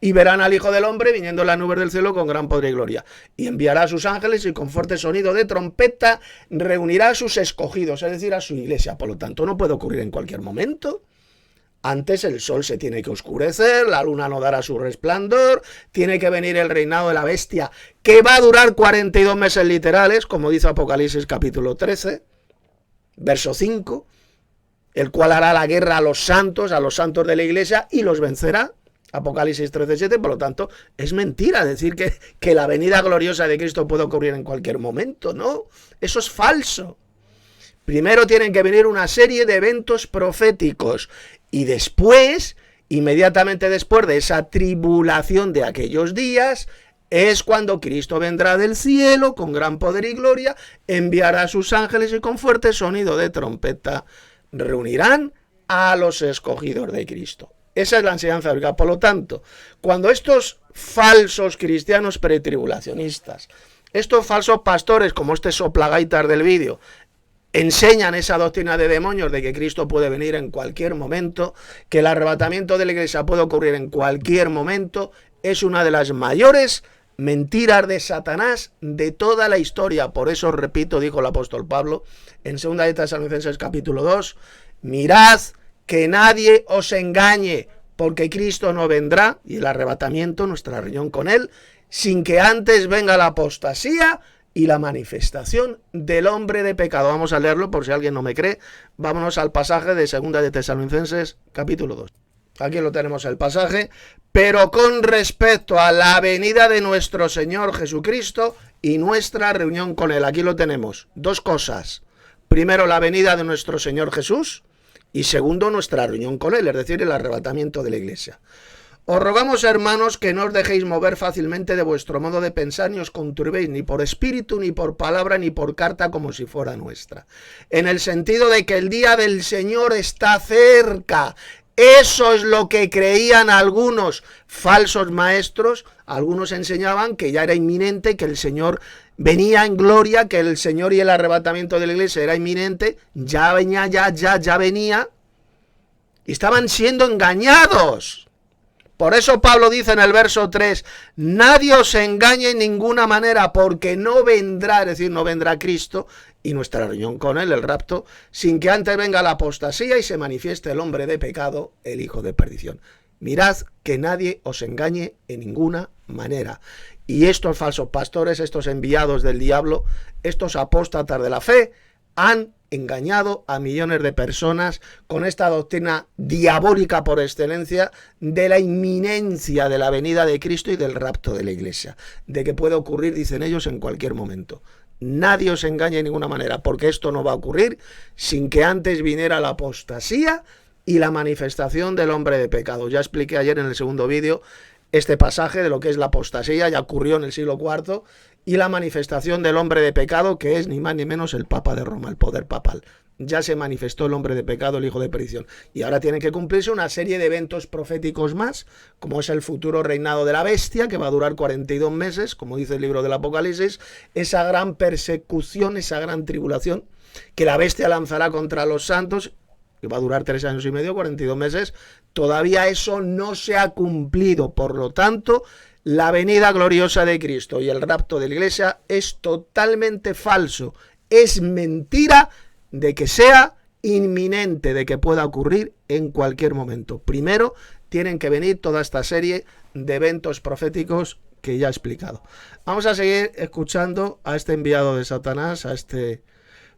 y verán al Hijo del Hombre viniendo en las nubes del cielo con gran poder y gloria. Y enviará a sus ángeles y con fuerte sonido de trompeta reunirá a sus escogidos, es decir, a su iglesia. Por lo tanto, no puede ocurrir en cualquier momento. Antes el sol se tiene que oscurecer, la luna no dará su resplandor, tiene que venir el reinado de la bestia, que va a durar 42 meses literales, como dice Apocalipsis capítulo 13, verso 5, el cual hará la guerra a los santos de la iglesia y los vencerá. Apocalipsis 13:7, por lo tanto, es mentira decir que la venida gloriosa de Cristo puede ocurrir en cualquier momento, ¿no? Eso es falso. Primero tienen que venir una serie de eventos proféticos y después, inmediatamente después de esa tribulación de aquellos días, es cuando Cristo vendrá del cielo con gran poder y gloria, enviará a sus ángeles y con fuerte sonido de trompeta reunirán a los escogidos de Cristo. Esa es la enseñanza bíblica. Por lo tanto, cuando estos falsos cristianos pretribulacionistas, estos falsos pastores como este soplagaitas del vídeo, enseñan esa doctrina de demonios de que Cristo puede venir en cualquier momento, que el arrebatamiento de la iglesia puede ocurrir en cualquier momento, es una de las mayores mentiras de Satanás de toda la historia. Por eso, repito, dijo el apóstol Pablo en 2 de Tesalonicenses capítulo 2, mirad que nadie os engañe, porque Cristo no vendrá, y el arrebatamiento, nuestra reunión con Él, sin que antes venga la apostasía y la manifestación del hombre de pecado. Vamos a leerlo por si alguien no me cree. Vámonos al pasaje de 2 de Tesalonicenses capítulo 2. Aquí lo tenemos el pasaje. Pero con respecto a la venida de nuestro Señor Jesucristo y nuestra reunión con Él. Aquí lo tenemos. Dos cosas. Primero, la venida de nuestro Señor Jesús, y segundo, nuestra reunión con Él, es decir, el arrebatamiento de la iglesia. Os rogamos, hermanos, que no os dejéis mover fácilmente de vuestro modo de pensar, ni os conturbéis ni por espíritu, ni por palabra, ni por carta, como si fuera nuestra. En el sentido de que el día del Señor está cerca. Eso es lo que creían algunos falsos maestros. Algunos enseñaban que ya era inminente, que el Señor venía en gloria, que el Señor y el arrebatamiento de la iglesia era inminente. Ya venía, ya venía. Y estaban siendo engañados. Por eso Pablo dice en el verso 3, nadie os engañe en ninguna manera, porque no vendrá, es decir, no vendrá Cristo y nuestra reunión con Él, el rapto, sin que antes venga la apostasía y se manifieste el hombre de pecado, el hijo de perdición. Mirad que nadie os engañe en ninguna manera. Y estos falsos pastores, estos enviados del diablo, estos apóstatas de la fe, han engañado a millones de personas con esta doctrina diabólica por excelencia de la inminencia de la venida de Cristo y del rapto de la iglesia, de que puede ocurrir, dicen ellos, en cualquier momento. Nadie os engañe de ninguna manera, porque esto no va a ocurrir sin que antes viniera la apostasía y la manifestación del hombre de pecado. Ya expliqué ayer en el segundo vídeo este pasaje de lo que es la apostasía, ya ocurrió en el siglo IV, y la manifestación del hombre de pecado, que es ni más ni menos el Papa de Roma, el poder papal. Ya se manifestó el hombre de pecado, el hijo de perdición. Y ahora tiene que cumplirse una serie de eventos proféticos más, como es el futuro reinado de la bestia, que va a durar 42 meses, como dice el libro del Apocalipsis, esa gran persecución, esa gran tribulación, que la bestia lanzará contra los santos, que va a durar 3 años y medio, 42 meses. Todavía eso no se ha cumplido. Por lo tanto, la venida gloriosa de Cristo y el rapto de la iglesia es totalmente falso. Es mentira de que sea inminente, de que pueda ocurrir en cualquier momento. Primero, tienen que venir toda esta serie de eventos proféticos que ya he explicado. Vamos a seguir escuchando a este enviado de Satanás, a este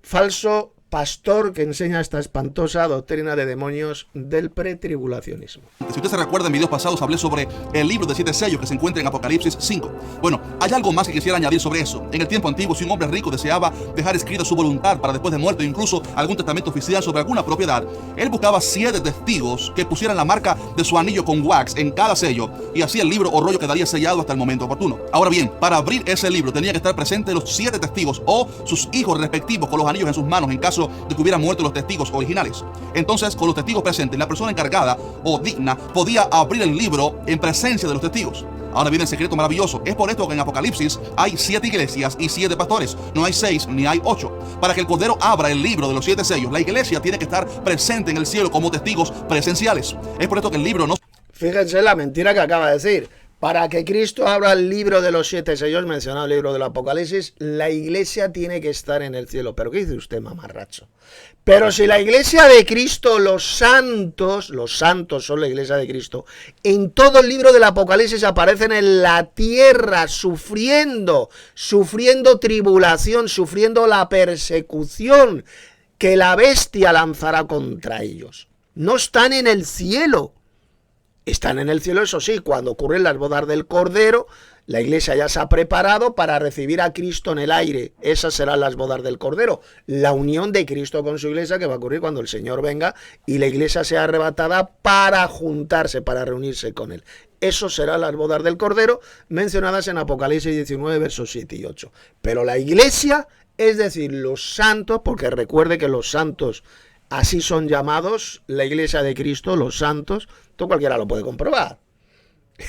falso pastor que enseña esta espantosa doctrina de demonios del pretribulacionismo. Si usted se recuerda, en videos pasados hablé sobre el libro de 7 sellos que se encuentra en Apocalipsis 5. Bueno, hay algo más que quisiera añadir sobre eso. En el tiempo antiguo, si un hombre rico deseaba dejar escrita su voluntad para después de muerto, incluso algún testamento oficial sobre alguna propiedad, él buscaba 7 testigos que pusieran la marca de su anillo con wax en cada sello, y así el libro o rollo quedaría sellado hasta el momento oportuno. Ahora bien, para abrir ese libro tenía que estar presentes los 7 testigos o sus hijos respectivos con los anillos en sus manos en caso de que hubieran muerto los testigos originales. Entonces, con los testigos presentes, la persona encargada o digna podía abrir el libro en presencia de los testigos. Ahora viene el secreto maravilloso. Es por esto que en Apocalipsis hay 7 iglesias y 7 pastores. No hay 6 ni hay 8. Para que el Cordero abra el libro de los 7 sellos, la iglesia tiene que estar presente en el cielo como testigos presenciales. Es por esto que el libro no... Fíjense la mentira que acaba de decir. Para que Cristo abra el libro de los 7 sellos, mencionado el libro del Apocalipsis, la iglesia tiene que estar en el cielo. ¿Pero qué dice usted, mamarracho? Pero si la iglesia de Cristo, los santos son la iglesia de Cristo, en todo el libro del Apocalipsis aparecen en la tierra, sufriendo tribulación, sufriendo la persecución que la bestia lanzará contra ellos. No están en el cielo. Están en el cielo, eso sí, cuando ocurren las bodas del Cordero, la iglesia ya se ha preparado para recibir a Cristo en el aire. Esas serán las bodas del Cordero. La unión de Cristo con su iglesia que va a ocurrir cuando el Señor venga y la iglesia sea arrebatada para juntarse, para reunirse con Él. Eso serán las bodas del Cordero mencionadas en Apocalipsis 19, versos 7 y 8. Pero la iglesia, es decir, los santos, porque recuerde que los santos así son llamados, la iglesia de Cristo, los santos, todo cualquiera lo puede comprobar.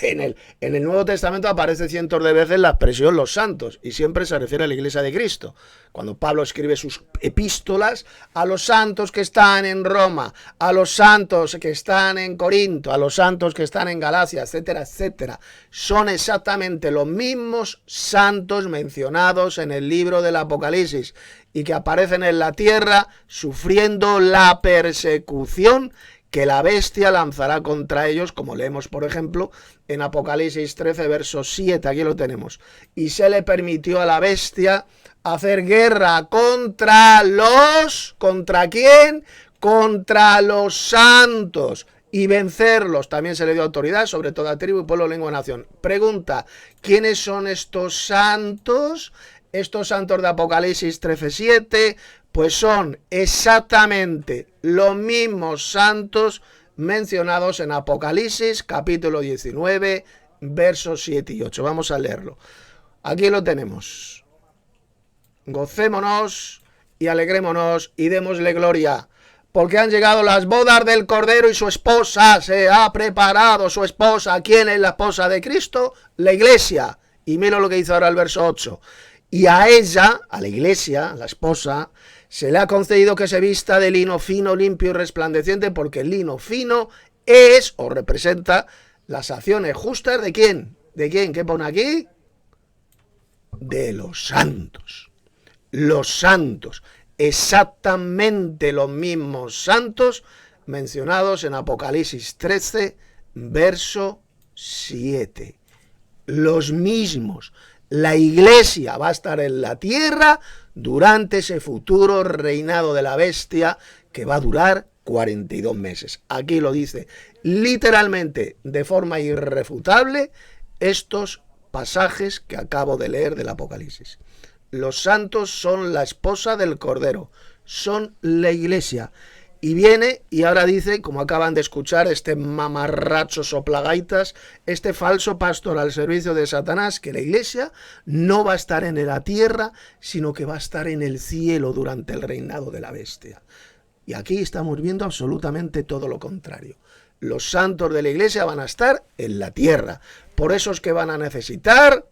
En el Nuevo Testamento aparece cientos de veces la expresión los santos y siempre se refiere a la iglesia de Cristo. Cuando Pablo escribe sus epístolas a los santos que están en Roma, a los santos que están en Corinto, a los santos que están en Galacia, etcétera, etcétera, son exactamente los mismos santos mencionados en el libro del Apocalipsis y que aparecen en la tierra sufriendo la persecución que la bestia lanzará contra ellos, como leemos, por ejemplo, en Apocalipsis 13, verso 7, aquí lo tenemos. Y se le permitió a la bestia hacer guerra ¿contra quién? Contra los santos, y vencerlos. También se le dio autoridad sobre toda tribu, pueblo, lengua, nación. Pregunta, ¿quiénes son estos santos? Estos santos de Apocalipsis 13, 7... pues son exactamente los mismos santos mencionados en Apocalipsis capítulo 19, versos 7 y 8. Vamos a leerlo. Aquí lo tenemos. Gocémonos y alegrémonos y démosle gloria, porque han llegado las bodas del Cordero y su esposa se ha preparado. Su esposa, ¿quién es la esposa de Cristo? La iglesia. Y mira lo que dice ahora el verso 8. Y a ella, a la iglesia, la esposa, se le ha concedido que se vista de lino fino, limpio y resplandeciente, porque el lino fino es o representa las acciones justas ¿de quién? ¿De quién? ¿Qué pone aquí? De los santos. Los santos. Exactamente los mismos santos mencionados en Apocalipsis 13, verso 7. Los mismos. La iglesia va a estar en la tierra durante ese futuro reinado de la bestia que va a durar 42 meses. Aquí lo dice literalmente, de forma irrefutable, estos pasajes que acabo de leer del Apocalipsis. Los santos son la esposa del Cordero, son la iglesia. Y viene y ahora dice, como acaban de escuchar, este mamarracho soplagaitas, este falso pastor al servicio de Satanás, que la iglesia no va a estar en la tierra, sino que va a estar en el cielo durante el reinado de la bestia. Y aquí estamos viendo absolutamente todo lo contrario. Los santos de la iglesia van a estar en la tierra. Por eso es que van a necesitar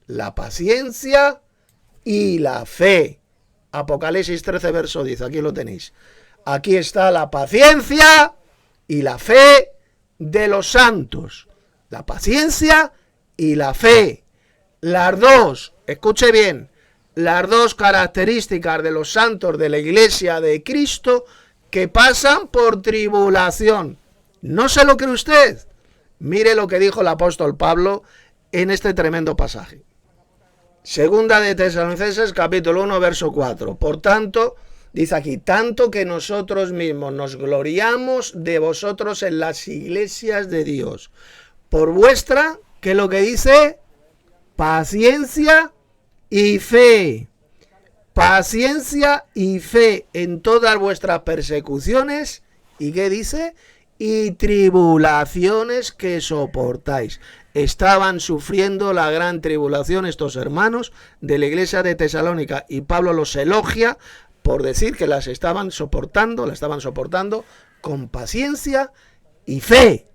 la paciencia y la fe. Apocalipsis 13, verso 10, aquí lo tenéis. Aquí está la paciencia y la fe de los santos. La paciencia y la fe. Las dos, escuche bien, las dos características de los santos de la iglesia de Cristo que pasan por tribulación. ¿No se lo cree usted? Mire lo que dijo el apóstol Pablo en este tremendo pasaje. Segunda de Tesalonicenses, capítulo 1, verso 4. Por tanto, dice aquí, tanto que nosotros mismos nos gloriamos de vosotros en las iglesias de Dios, por vuestra, ¿qué es lo que dice? Paciencia y fe. Paciencia y fe en todas vuestras persecuciones. ¿Y qué dice? Y tribulaciones que soportáis. Estaban sufriendo la gran tribulación estos hermanos de la iglesia de Tesalónica, y Pablo los elogia por decir que la estaban soportando con paciencia y fe.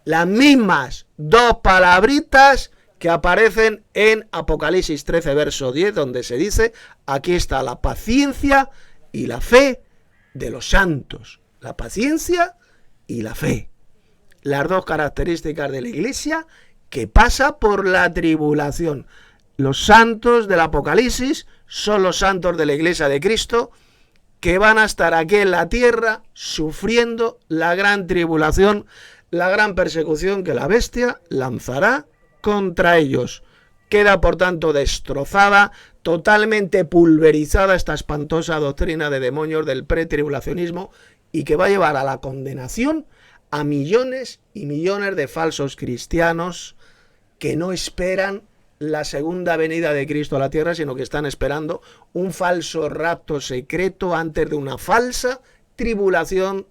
Las mismas dos palabritas que aparecen en Apocalipsis 13, verso 10, donde se dice, aquí está la paciencia y la fe de los santos. La paciencia y la fe. Las dos características de la iglesia que pasa por la tribulación. Los santos del Apocalipsis son los santos de la iglesia de Cristo que van a estar aquí en la tierra sufriendo la gran tribulación, la gran persecución que la bestia lanzará contra ellos. Queda por tanto destrozada, totalmente pulverizada esta espantosa doctrina de demonios del pretribulacionismo, y que va a llevar a la condenación a millones y millones de falsos cristianos que no esperan la segunda venida de Cristo a la tierra, sino que están esperando un falso rapto secreto antes de una falsa tribulación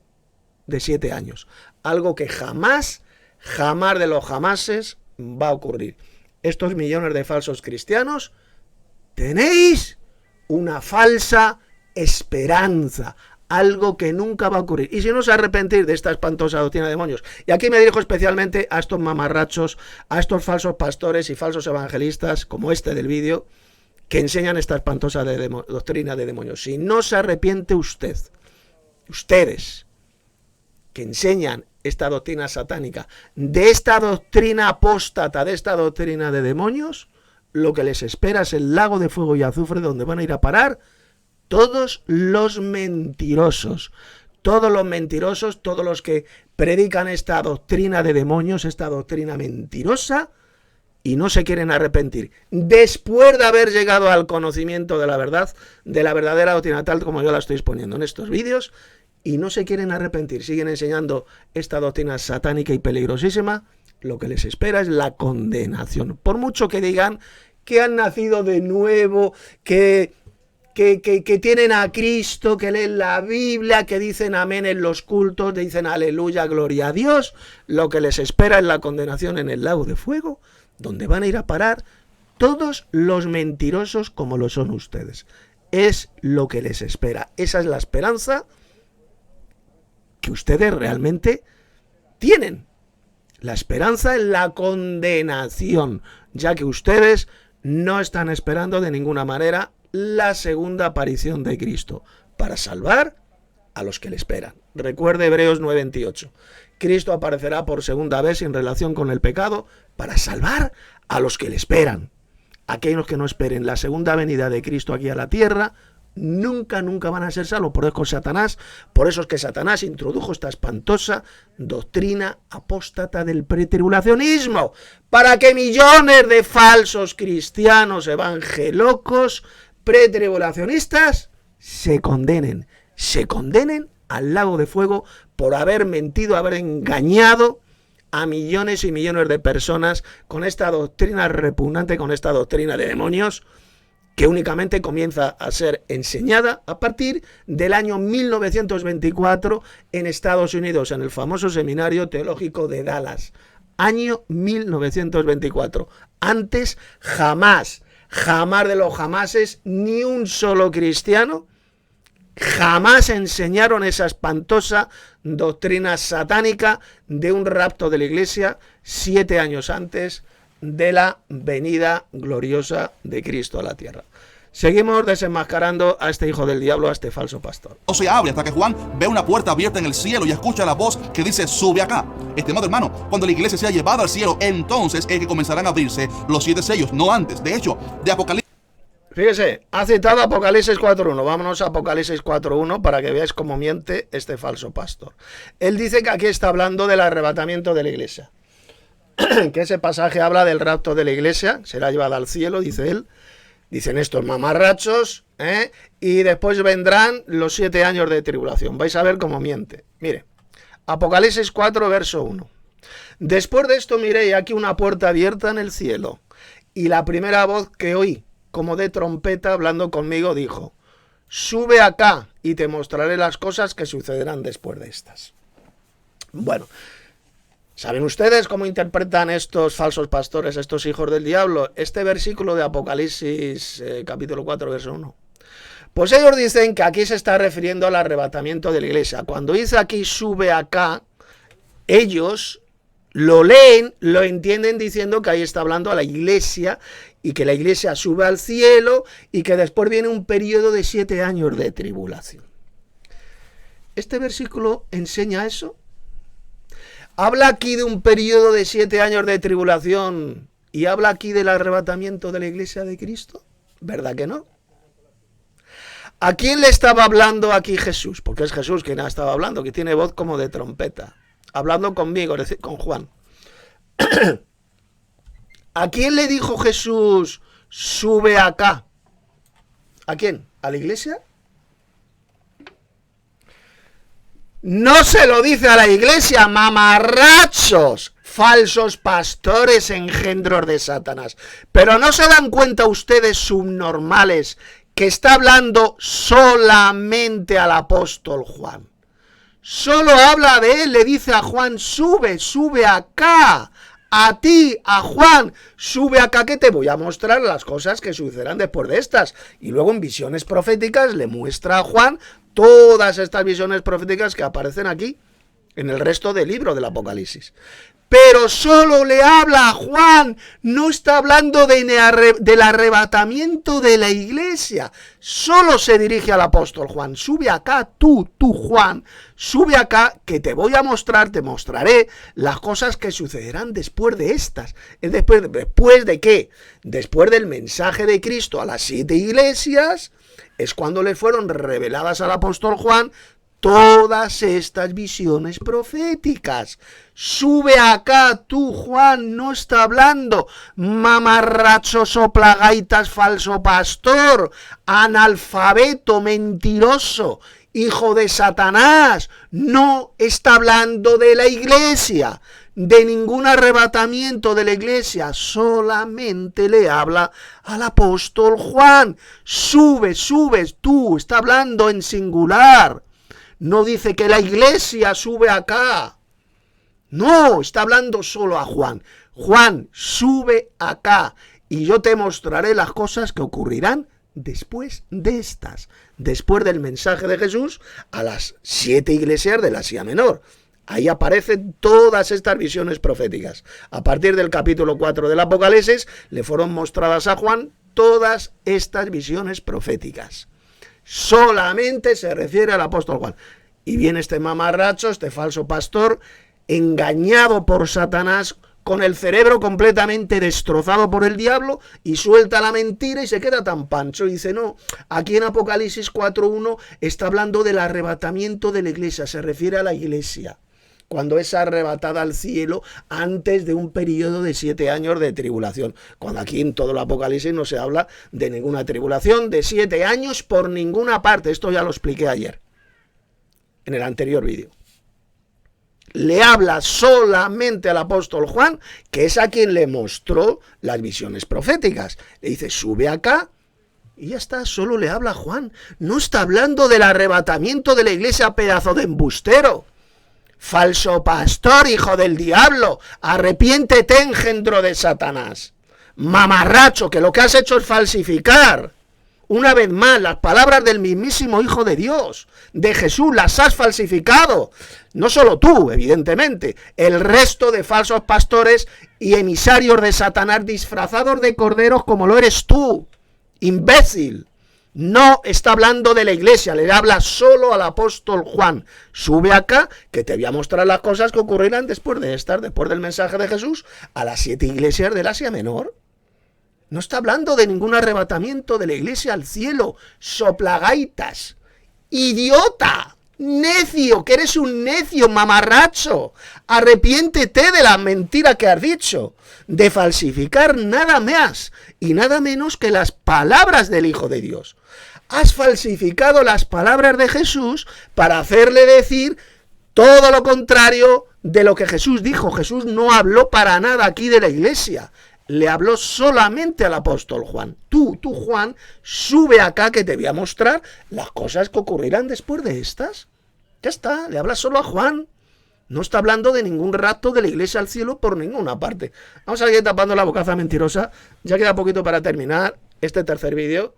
de 7 años. Algo que jamás de los jamases va a ocurrir. Estos millones de falsos cristianos, tenéis una falsa esperanza, algo que nunca va a ocurrir. Y si no os arrepentís de esta espantosa doctrina de demonios, y aquí me dirijo especialmente a estos mamarrachos, a estos falsos pastores y falsos evangelistas, como este del vídeo, que enseñan esta espantosa doctrina de demonios. Si no se arrepiente ustedes, que enseñan esta doctrina satánica, de esta doctrina apóstata, de esta doctrina de demonios, lo que les espera es el lago de fuego y azufre, donde van a ir a parar todos los mentirosos, todos los que predican esta doctrina de demonios, esta doctrina mentirosa, y no se quieren arrepentir. Después de haber llegado al conocimiento de la verdad, de la verdadera doctrina, tal como yo la estoy exponiendo en estos vídeos, y no se quieren arrepentir, siguen enseñando esta doctrina satánica y peligrosísima, lo que les espera es la condenación. Por mucho que digan que han nacido de nuevo, que que tienen a Cristo, que leen la Biblia, que dicen amén en los cultos, dicen aleluya, gloria a Dios, lo que les espera es la condenación en el lago de fuego, donde van a ir a parar todos los mentirosos como lo son ustedes. Es lo que les espera. Esa es la esperanza que ustedes realmente tienen. La esperanza en la condenación, ya que ustedes no están esperando de ninguna manera la segunda aparición de Cristo para salvar a los que le esperan. Recuerde Hebreos 9:28. Cristo aparecerá por segunda vez en relación con el pecado para salvar a los que le esperan. Aquellos que no esperen la segunda venida de Cristo aquí a la tierra nunca van a ser salvos. Por eso Satanás, por eso es que Satanás introdujo esta espantosa doctrina apóstata del pretribulacionismo, para que millones de falsos cristianos evangelocos pretribulacionistas se condenen al lago de fuego por haber mentido, haber engañado a millones y millones de personas con esta doctrina repugnante, con esta doctrina de demonios, que únicamente comienza a ser enseñada a partir del año 1924 en Estados Unidos, en el famoso Seminario Teológico de Dallas. Año 1924. Antes jamás de los jamases, ni un solo cristiano jamás enseñaron esa espantosa doctrina satánica de un rapto de la iglesia 7 años antes de la venida gloriosa de Cristo a la tierra. Seguimos desenmascarando a este hijo del diablo, a este falso pastor. No se abre hasta que Juan ve una puerta abierta en el cielo y escucha la voz que dice: sube acá. Estimado hermano, cuando la iglesia sea llevada al cielo, entonces es que comenzarán a abrirse los 7 sellos, no antes. De hecho, de Apocalipsis. Fíjese, ha citado Apocalipsis 4.1. Vámonos a Apocalipsis 4.1 para que veáis cómo miente este falso pastor. Él dice que aquí está hablando del arrebatamiento de la iglesia. Que ese pasaje habla del rapto de la iglesia, será llevada al cielo, dice él. Dicen estos mamarrachos, y después vendrán los 7 años de tribulación. Vais a ver cómo miente. Mire, Apocalipsis 4, verso 1. Después de esto miré y aquí una puerta abierta en el cielo, y la primera voz que oí, como de trompeta hablando conmigo, dijo: sube acá y te mostraré las cosas que sucederán después de estas. Bueno, ¿saben ustedes cómo interpretan estos falsos pastores, estos hijos del diablo, este versículo de Apocalipsis capítulo 4, verso 1? Pues ellos dicen que aquí se está refiriendo al arrebatamiento de la iglesia. Cuando dice aquí sube acá, ellos lo leen, lo entienden diciendo que ahí está hablando a la iglesia y que la iglesia sube al cielo y que después viene un periodo de 7 años de tribulación. ¿Este versículo enseña eso? ¿Habla aquí de un periodo de 7 años de tribulación y habla aquí del arrebatamiento de la iglesia de Cristo? ¿Verdad que no? ¿A quién le estaba hablando aquí Jesús? Porque es Jesús quien estaba hablando, que tiene voz como de trompeta. Hablando conmigo, es decir, con Juan. ¿A quién le dijo Jesús, sube acá? ¿A quién? ¿A la iglesia? No se lo dice a la iglesia, mamarrachos, falsos pastores, engendros de Satanás. Pero no se dan cuenta ustedes, subnormales, que está hablando solamente al apóstol Juan. Solo habla de él, le dice a Juan: sube acá. A ti, a Juan, sube acá que te voy a mostrar las cosas que sucederán después de estas. Y luego en visiones proféticas le muestra a Juan todas estas visiones proféticas que aparecen aquí, en el resto del libro del Apocalipsis. Pero solo le habla a Juan, no está hablando del arrebatamiento de la iglesia. Solo se dirige al apóstol Juan: sube acá, tú Juan, sube acá que te voy a mostrar, te mostraré las cosas que sucederán después de estas. ¿Después de qué? Después del mensaje de Cristo a las 7 iglesias, es cuando le fueron reveladas al apóstol Juan todas estas visiones proféticas. Sube acá, tú Juan, no está hablando mamarracho, soplagaitas, falso pastor, analfabeto, mentiroso hijo de Satanás. No está hablando de la iglesia, de ningún arrebatamiento de la iglesia. Solamente le habla al apóstol Juan. Subes tú. Está hablando en singular. No dice que la iglesia sube acá. No, está hablando solo a Juan. Juan, sube acá y yo te mostraré las cosas que ocurrirán después de estas. Después del mensaje de Jesús a las 7 iglesias del Asia Menor. Ahí aparecen todas estas visiones proféticas. A partir del capítulo 4 del Apocalipsis le fueron mostradas a Juan todas estas visiones proféticas. Solamente se refiere al apóstol Juan. Y viene este mamarracho, este falso pastor, engañado por Satanás, con el cerebro completamente destrozado por el diablo, y suelta la mentira y se queda tan pancho y dice, no, aquí en Apocalipsis 4.1 está hablando del arrebatamiento de la iglesia, se refiere a la iglesia, cuando es arrebatada al cielo antes de un periodo de 7 años de tribulación, cuando aquí en todo el Apocalipsis no se habla de ninguna tribulación de 7 años por ninguna parte. Esto ya lo expliqué ayer en el anterior vídeo. Le habla solamente al apóstol Juan, que es a quien le mostró las visiones proféticas. Le dice, sube acá, y ya está, solo le habla a Juan. No está hablando del arrebatamiento de la iglesia, pedazo de embustero. Falso pastor, hijo del diablo, arrepiéntete, engendro de Satanás. Mamarracho, que lo que has hecho es falsificar. Una vez más, las palabras del mismísimo Hijo de Dios, de Jesús, las has falsificado. No solo tú, evidentemente, el resto de falsos pastores y emisarios de Satanás disfrazados de corderos como lo eres tú, imbécil. No está hablando de la iglesia, le habla solo al apóstol Juan. Sube acá, que te voy a mostrar las cosas que ocurrirán después de estas, después del mensaje de Jesús, a las 7 iglesias del Asia Menor. No está hablando de ningún arrebatamiento de la iglesia al cielo. Soplagaitas. Idiota. Necio, que eres un necio, mamarracho. Arrepiéntete de la mentira que has dicho. De falsificar nada más y nada menos que las palabras del Hijo de Dios. Has falsificado las palabras de Jesús para hacerle decir todo lo contrario de lo que Jesús dijo. Jesús no habló para nada aquí de la iglesia. Le habló solamente al apóstol Juan. Tú, Juan, sube acá que te voy a mostrar las cosas que ocurrirán después de estas. Ya está, le habla solo a Juan. No está hablando de ningún rapto de la iglesia al cielo por ninguna parte. Vamos a ir tapando la bocaza mentirosa. Ya queda poquito para terminar este tercer vídeo.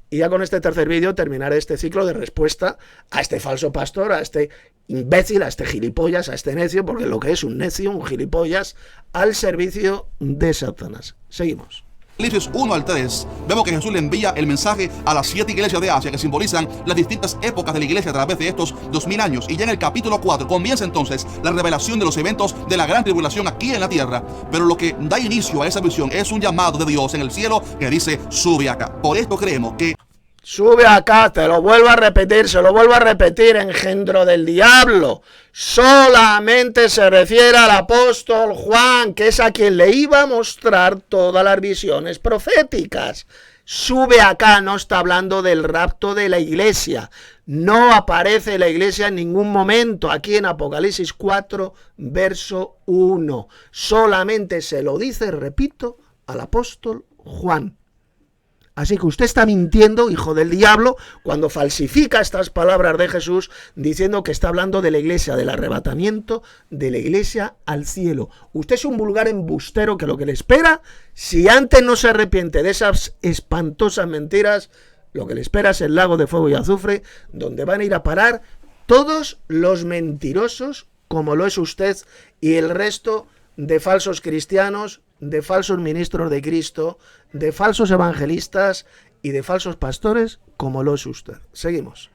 Y ya con este tercer vídeo terminaré este ciclo de respuesta a este falso pastor, a este imbécil, a este gilipollas, a este necio, porque lo que es un necio, un gilipollas, al servicio de Satanás. Seguimos. Apocalipsis 1 al 3, vemos que Jesús le envía el mensaje a las 7 iglesias de Asia que simbolizan las distintas épocas de la iglesia a través de estos 2000 años. Y ya en el capítulo 4 comienza entonces la revelación de los eventos de la gran tribulación aquí en la tierra. Pero lo que da inicio a esa visión es un llamado de Dios en el cielo que dice, sube acá. Por esto creemos que sube acá, te lo vuelvo a repetir, se lo vuelvo a repetir, engendro del diablo. Solamente se refiere al apóstol Juan, que es a quien le iba a mostrar todas las visiones proféticas. Sube acá, no está hablando del rapto de la iglesia. No aparece la iglesia en ningún momento aquí en Apocalipsis 4, verso 1. Solamente se lo dice, repito, al apóstol Juan. Así que usted está mintiendo, hijo del diablo, cuando falsifica estas palabras de Jesús diciendo que está hablando de la iglesia, del arrebatamiento de la iglesia al cielo. Usted es un vulgar embustero que lo que le espera, si antes no se arrepiente de esas espantosas mentiras, lo que le espera es el lago de fuego y azufre, donde van a ir a parar todos los mentirosos, como lo es usted y el resto de falsos cristianos, de falsos ministros de Cristo, de falsos evangelistas y de falsos pastores, como lo es usted. Seguimos.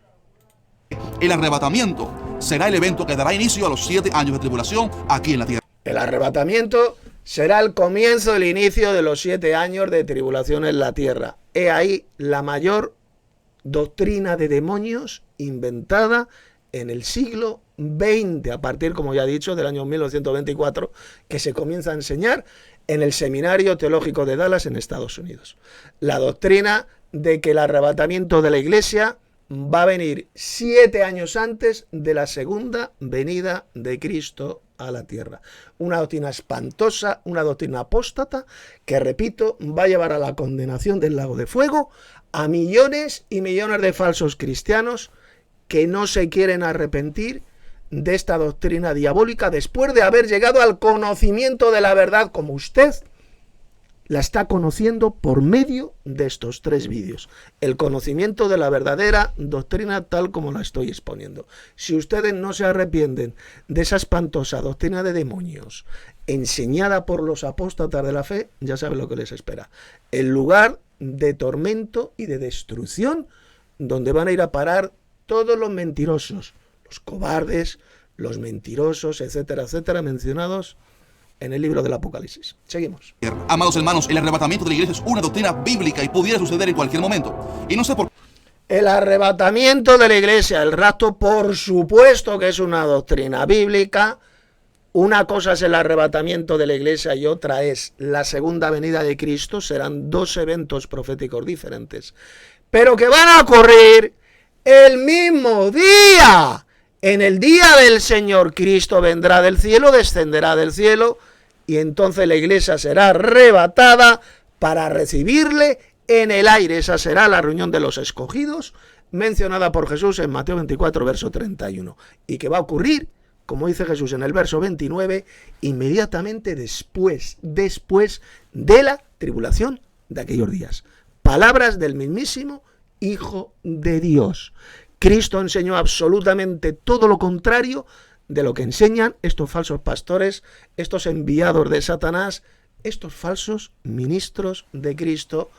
El arrebatamiento será el evento que dará inicio a los 7 años de tribulación aquí en la tierra. El arrebatamiento será el comienzo del inicio de los 7 años de tribulación en la tierra. He ahí la mayor doctrina de demonios inventada en el siglo XX, a partir, como ya he dicho, del año 1924, que se comienza a enseñar en el Seminario Teológico de Dallas en Estados Unidos. La doctrina de que el arrebatamiento de la iglesia va a venir 7 años antes de la segunda venida de Cristo a la tierra. Una doctrina espantosa, una doctrina apóstata, que, repito, va a llevar a la condenación del lago de fuego a millones y millones de falsos cristianos que no se quieren arrepentir de esta doctrina diabólica después de haber llegado al conocimiento de la verdad, como usted la está conociendo por medio de estos 3 vídeos. El conocimiento de la verdadera doctrina tal como la estoy exponiendo. Si ustedes no se arrepienten de esa espantosa doctrina de demonios enseñada por los apóstatas de la fe, ya saben lo que les espera. El lugar de tormento y de destrucción donde van a ir a parar todos los mentirosos, los cobardes, los mentirosos, etcétera, etcétera, mencionados en el libro del Apocalipsis. Seguimos. Amados hermanos, el arrebatamiento de la iglesia es una doctrina bíblica y pudiera suceder en cualquier momento. Y no sé por qué. El arrebatamiento de la iglesia, el rapto, por supuesto que es una doctrina bíblica. Una cosa es el arrebatamiento de la iglesia y otra es la segunda venida de Cristo. Serán 2 eventos proféticos diferentes, pero que van a ocurrir el mismo día. En el día del Señor, Cristo vendrá del cielo, descenderá del cielo, y entonces la iglesia será arrebatada para recibirle en el aire. Esa será la reunión de los escogidos, mencionada por Jesús en Mateo 24, verso 31. Y que va a ocurrir, como dice Jesús en el verso 29, inmediatamente después de la tribulación de aquellos días. Palabras del mismísimo Hijo de Dios. Cristo enseñó absolutamente todo lo contrario de lo que enseñan estos falsos pastores, estos enviados de Satanás, estos falsos ministros de Cristo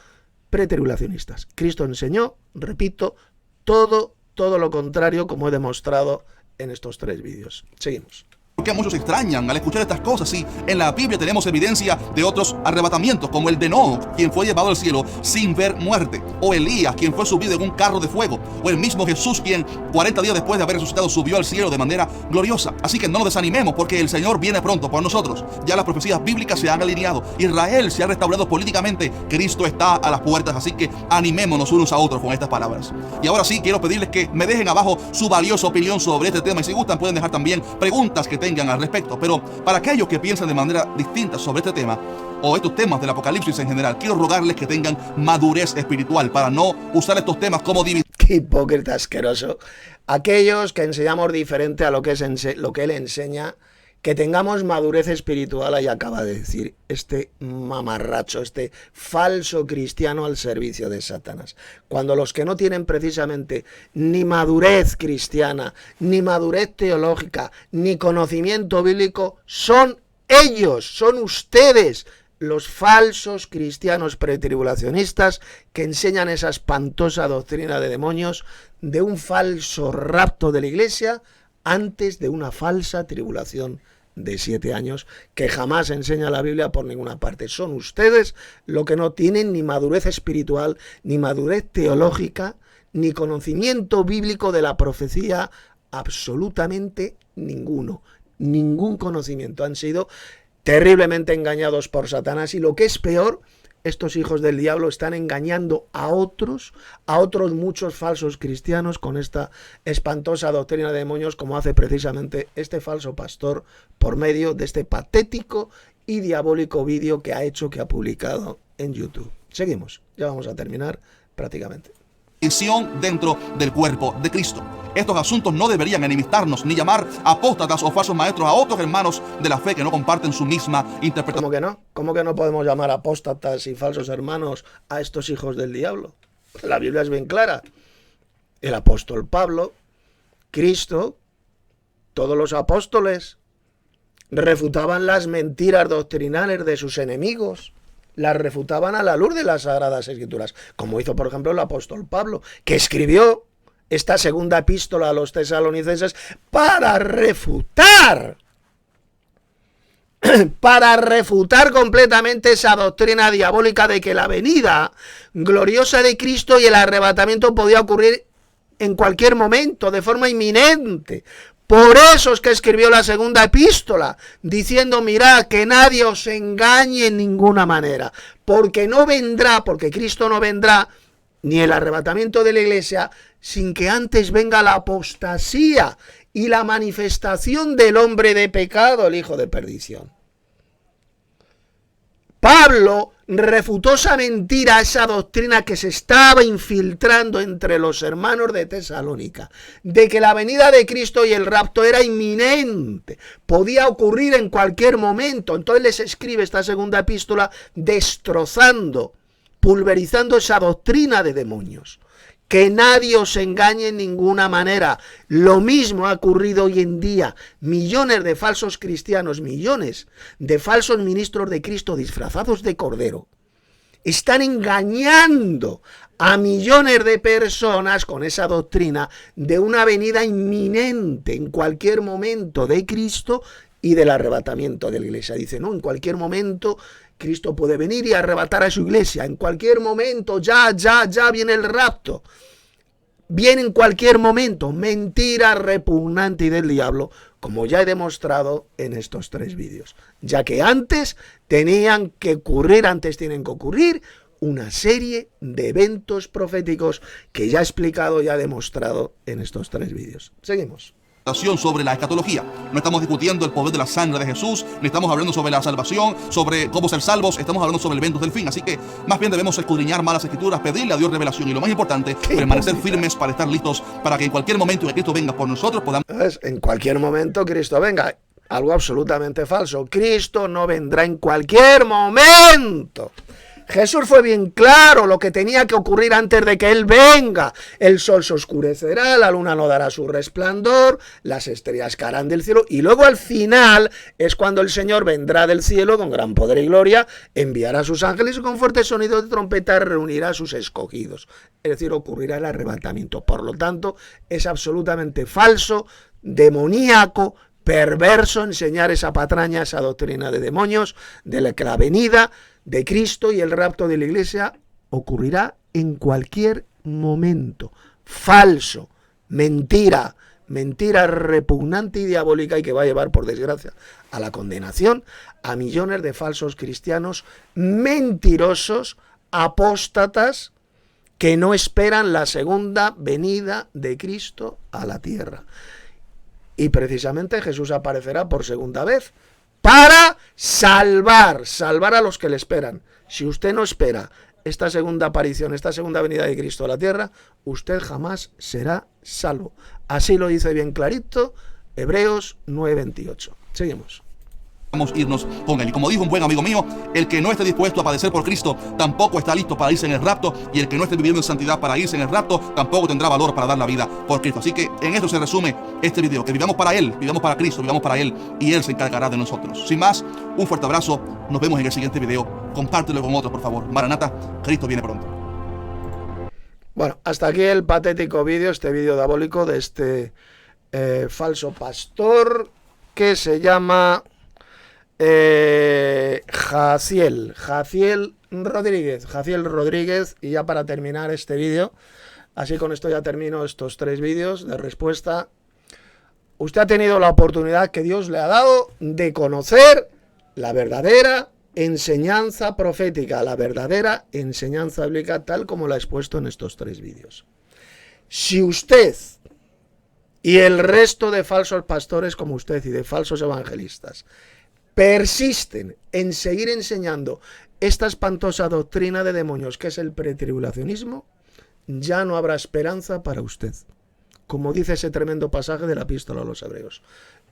pretribulacionistas. Cristo enseñó, repito, todo lo contrario, como he demostrado en estos 3 vídeos. Seguimos. Porque muchos se extrañan al escuchar estas cosas. Sí, en la Biblia tenemos evidencia de otros arrebatamientos, como el de Enoc, quien fue llevado al cielo sin ver muerte, o Elías, quien fue subido en un carro de fuego, o el mismo Jesús, quien 40 días después de haber resucitado subió al cielo de manera gloriosa. Así que no nos desanimemos, porque el Señor viene pronto por nosotros. Ya las profecías bíblicas se han alineado, Israel se ha restaurado políticamente, Cristo está a las puertas, así que animémonos unos a otros con estas palabras. Y ahora sí, quiero pedirles que me dejen abajo su valiosa opinión sobre este tema, y si gustan pueden dejar también preguntas que tengan al respecto. Pero para aquellos que piensan de manera distinta sobre este tema o estos temas del Apocalipsis en general, quiero rogarles que tengan madurez espiritual para no usar estos temas como división. Qué hipócrita asqueroso. Aquellos que enseñamos diferente a lo que él enseña, que tengamos madurez espiritual. Ahí acaba de decir este mamarracho, este falso cristiano al servicio de Satanás. Cuando los que no tienen precisamente ni madurez cristiana, ni madurez teológica, ni conocimiento bíblico, son ellos, son ustedes, los falsos cristianos pretribulacionistas que enseñan esa espantosa doctrina de demonios, de un falso rapto de la iglesia antes de una falsa tribulación de 7 años que jamás enseña la Biblia por ninguna parte. Son ustedes los que no tienen ni madurez espiritual, ni madurez teológica, ni conocimiento bíblico de la profecía, absolutamente ninguno, ningún conocimiento. Han sido terriblemente engañados por Satanás, y lo que es peor, estos hijos del diablo están engañando a otros muchos falsos cristianos con esta espantosa doctrina de demonios, como hace precisamente este falso pastor por medio de este patético y diabólico vídeo que ha publicado en YouTube. Seguimos, ya vamos a terminar prácticamente. Dentro del cuerpo de Cristo. Estos asuntos no deberían enemistarnos ni llamar apóstatas o falsos maestros a otros hermanos de la fe que no comparten su misma interpretación. ¿Cómo que no? ¿Cómo que no podemos llamar apóstatas y falsos hermanos a estos hijos del diablo? La Biblia es bien clara. El apóstol Pablo, Cristo, todos los apóstoles refutaban las mentiras doctrinales de sus enemigos. Las refutaban a la luz de las Sagradas Escrituras, como hizo, por ejemplo, el apóstol Pablo, que escribió esta segunda epístola a los tesalonicenses para refutar completamente esa doctrina diabólica de que la venida gloriosa de Cristo y el arrebatamiento podía ocurrir en cualquier momento, de forma inminente. Por eso es que escribió la segunda epístola, diciendo: mirad, que nadie os engañe en ninguna manera, porque Cristo no vendrá, ni el arrebatamiento de la iglesia, sin que antes venga la apostasía y la manifestación del hombre de pecado, el hijo de perdición. Pablo refutó esa mentira, esa doctrina que se estaba infiltrando entre los hermanos de Tesalónica, de que la venida de Cristo y el rapto era inminente, podía ocurrir en cualquier momento. Entonces les escribe esta segunda epístola destrozando, pulverizando esa doctrina de demonios. Que nadie os engañe en ninguna manera. Lo mismo ha ocurrido hoy en día. Millones de falsos cristianos, millones de falsos ministros de Cristo disfrazados de cordero, están engañando a millones de personas con esa doctrina de una venida inminente en cualquier momento de Cristo y del arrebatamiento de la iglesia. Dice, no, en cualquier momento Cristo puede venir y arrebatar a su iglesia. En cualquier momento, ya viene el rapto. Viene en cualquier momento. Mentira repugnante y del diablo, como ya he demostrado en estos 3 vídeos. Ya que antes tienen que ocurrir una serie de eventos proféticos que ya he explicado, ya he demostrado en estos 3 vídeos. Seguimos. Sobre la escatología. No estamos discutiendo el poder de la sangre de Jesús, ni estamos hablando sobre la salvación, sobre cómo ser salvos, estamos hablando sobre eventos del fin. Así que más bien debemos escudriñar más las escrituras, pedirle a Dios revelación y lo más importante, permanecer firmes para estar listos para que en cualquier momento que Cristo venga por nosotros podamos... En cualquier momento Cristo venga. Algo absolutamente falso. Cristo no vendrá en cualquier momento. Jesús fue bien claro lo que tenía que ocurrir antes de que Él venga. El sol se oscurecerá, la luna no dará su resplandor, las estrellas caerán del cielo y luego al final es cuando el Señor vendrá del cielo con gran poder y gloria, enviará a sus ángeles y con fuerte sonido de trompeta reunirá a sus escogidos. Es decir, ocurrirá el arrebatamiento. Por lo tanto, es absolutamente falso, demoníaco, perverso enseñar esa patraña, esa doctrina de demonios, de la que la venida de Cristo y el rapto de la iglesia ocurrirá en cualquier momento. Falso, mentira repugnante y diabólica y que va a llevar, por desgracia, a la condenación a millones de falsos cristianos mentirosos, apóstatas, que no esperan la segunda venida de Cristo a la tierra. Y precisamente Jesús aparecerá por segunda vez para salvar a los que le esperan. Si usted no espera esta segunda aparición, esta segunda venida de Cristo a la tierra, usted jamás será salvo. Así lo dice bien clarito Hebreos 9:28. Seguimos. Vamos a irnos con Él. Y como dijo un buen amigo mío, el que no esté dispuesto a padecer por Cristo tampoco está listo para irse en el rapto, y el que no esté viviendo en santidad para irse en el rapto tampoco tendrá valor para dar la vida por Cristo. Así que en esto se resume este video, que vivamos para Él, vivamos para Cristo, vivamos para Él, y Él se encargará de nosotros. Sin más, un fuerte abrazo, nos vemos en el siguiente video, compártelo con otros por favor. Maranata, Cristo viene pronto. Bueno, hasta aquí el patético vídeo, este vídeo diabólico de este falso pastor que se llama Jaciel Rodríguez. Y ya para terminar este vídeo, así con esto ya termino estos 3 vídeos de respuesta. Usted ha tenido la oportunidad que Dios le ha dado de conocer la verdadera enseñanza profética, la verdadera enseñanza bíblica, tal como la he expuesto en estos 3 vídeos. Si usted y el resto de falsos pastores como usted y de falsos evangelistas persisten en seguir enseñando esta espantosa doctrina de demonios que es el pretribulacionismo, ya no habrá esperanza para usted. Como dice ese tremendo pasaje de la epístola a los Hebreos,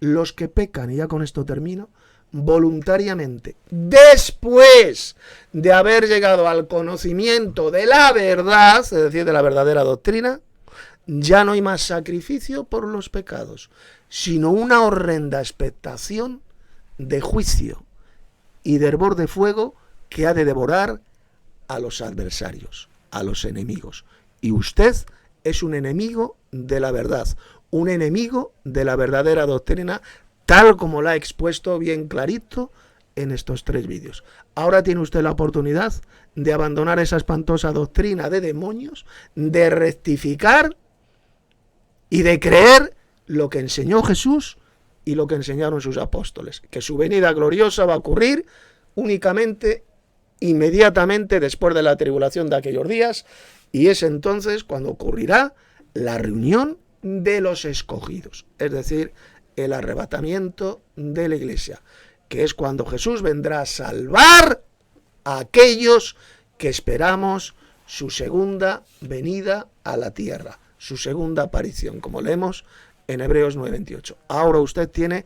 los que pecan, y ya con esto termino, voluntariamente, después de haber llegado al conocimiento de la verdad, es decir, de la verdadera doctrina, ya no hay más sacrificio por los pecados, sino una horrenda expectación de juicio y de hervor de fuego que ha de devorar a los adversarios, a los enemigos. Y usted es un enemigo de la verdad, un enemigo de la verdadera doctrina, tal como la he expuesto bien clarito en estos 3 vídeos. Ahora tiene usted la oportunidad de abandonar esa espantosa doctrina de demonios, de rectificar y de creer lo que enseñó Jesús y lo que enseñaron sus apóstoles, que su venida gloriosa va a ocurrir únicamente, inmediatamente después de la tribulación de aquellos días, y es entonces cuando ocurrirá la reunión de los escogidos, es decir, el arrebatamiento de la iglesia, que es cuando Jesús vendrá a salvar a aquellos que esperamos su segunda venida a la tierra, su segunda aparición, como leemos en Hebreos 9:28. Ahora usted tiene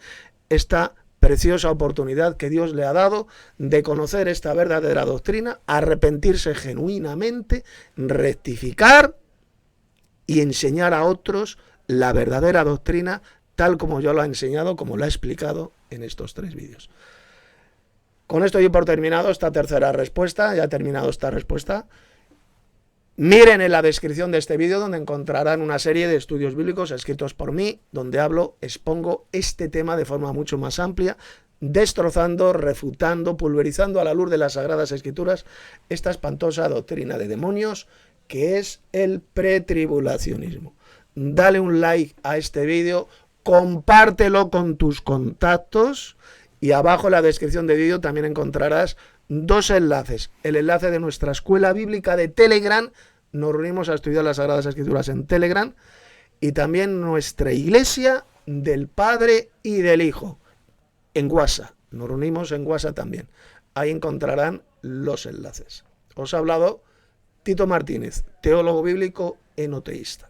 esta preciosa oportunidad que Dios le ha dado de conocer esta verdadera doctrina, arrepentirse genuinamente, rectificar y enseñar a otros la verdadera doctrina tal como yo lo he enseñado, como lo he explicado en estos 3 vídeos. Con esto doy por terminado esta tercera respuesta, ya he terminado esta respuesta. Miren en la descripción de este vídeo donde encontrarán una serie de estudios bíblicos escritos por mí, donde expongo este tema de forma mucho más amplia, destrozando, refutando, pulverizando a la luz de las Sagradas Escrituras esta espantosa doctrina de demonios que es el pretribulacionismo. Dale un like a este vídeo, compártelo con tus contactos y abajo en la descripción del vídeo también encontrarás 2 enlaces. El enlace de nuestra escuela bíblica de Telegram, nos reunimos a estudiar las Sagradas Escrituras en Telegram, y también nuestra iglesia del Padre y del Hijo en WhatsApp. Nos reunimos en WhatsApp también. Ahí encontrarán los enlaces. Os ha hablado Tito Martínez, teólogo bíblico enoteísta.